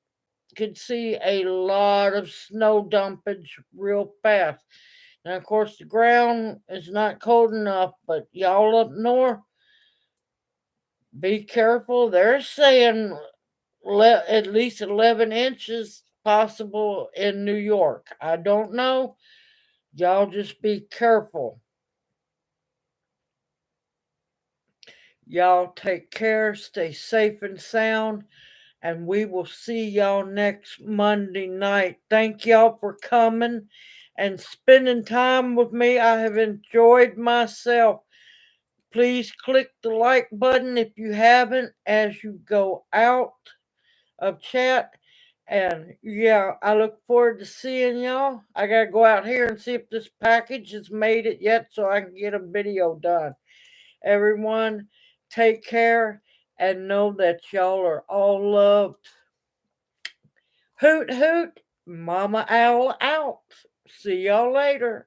could see a lot of snow dumpage real fast. Now, of course, the ground is not cold enough, but y'all up north, be careful. They're saying at least 11 inches possible in New York. I don't know. Y'all just be careful. Y'all take care, stay safe and sound, and we will see y'all next Monday night. Thank y'all for coming and spending time with me. I have enjoyed myself. Please click the like button if you haven't as you go out of chat. And yeah, I look forward to seeing y'all. I gotta go out here and see if this package has made it yet so I can get a video done. Everyone, take care and know that y'all are all loved. Hoot hoot, Mama Owl out. See y'all later.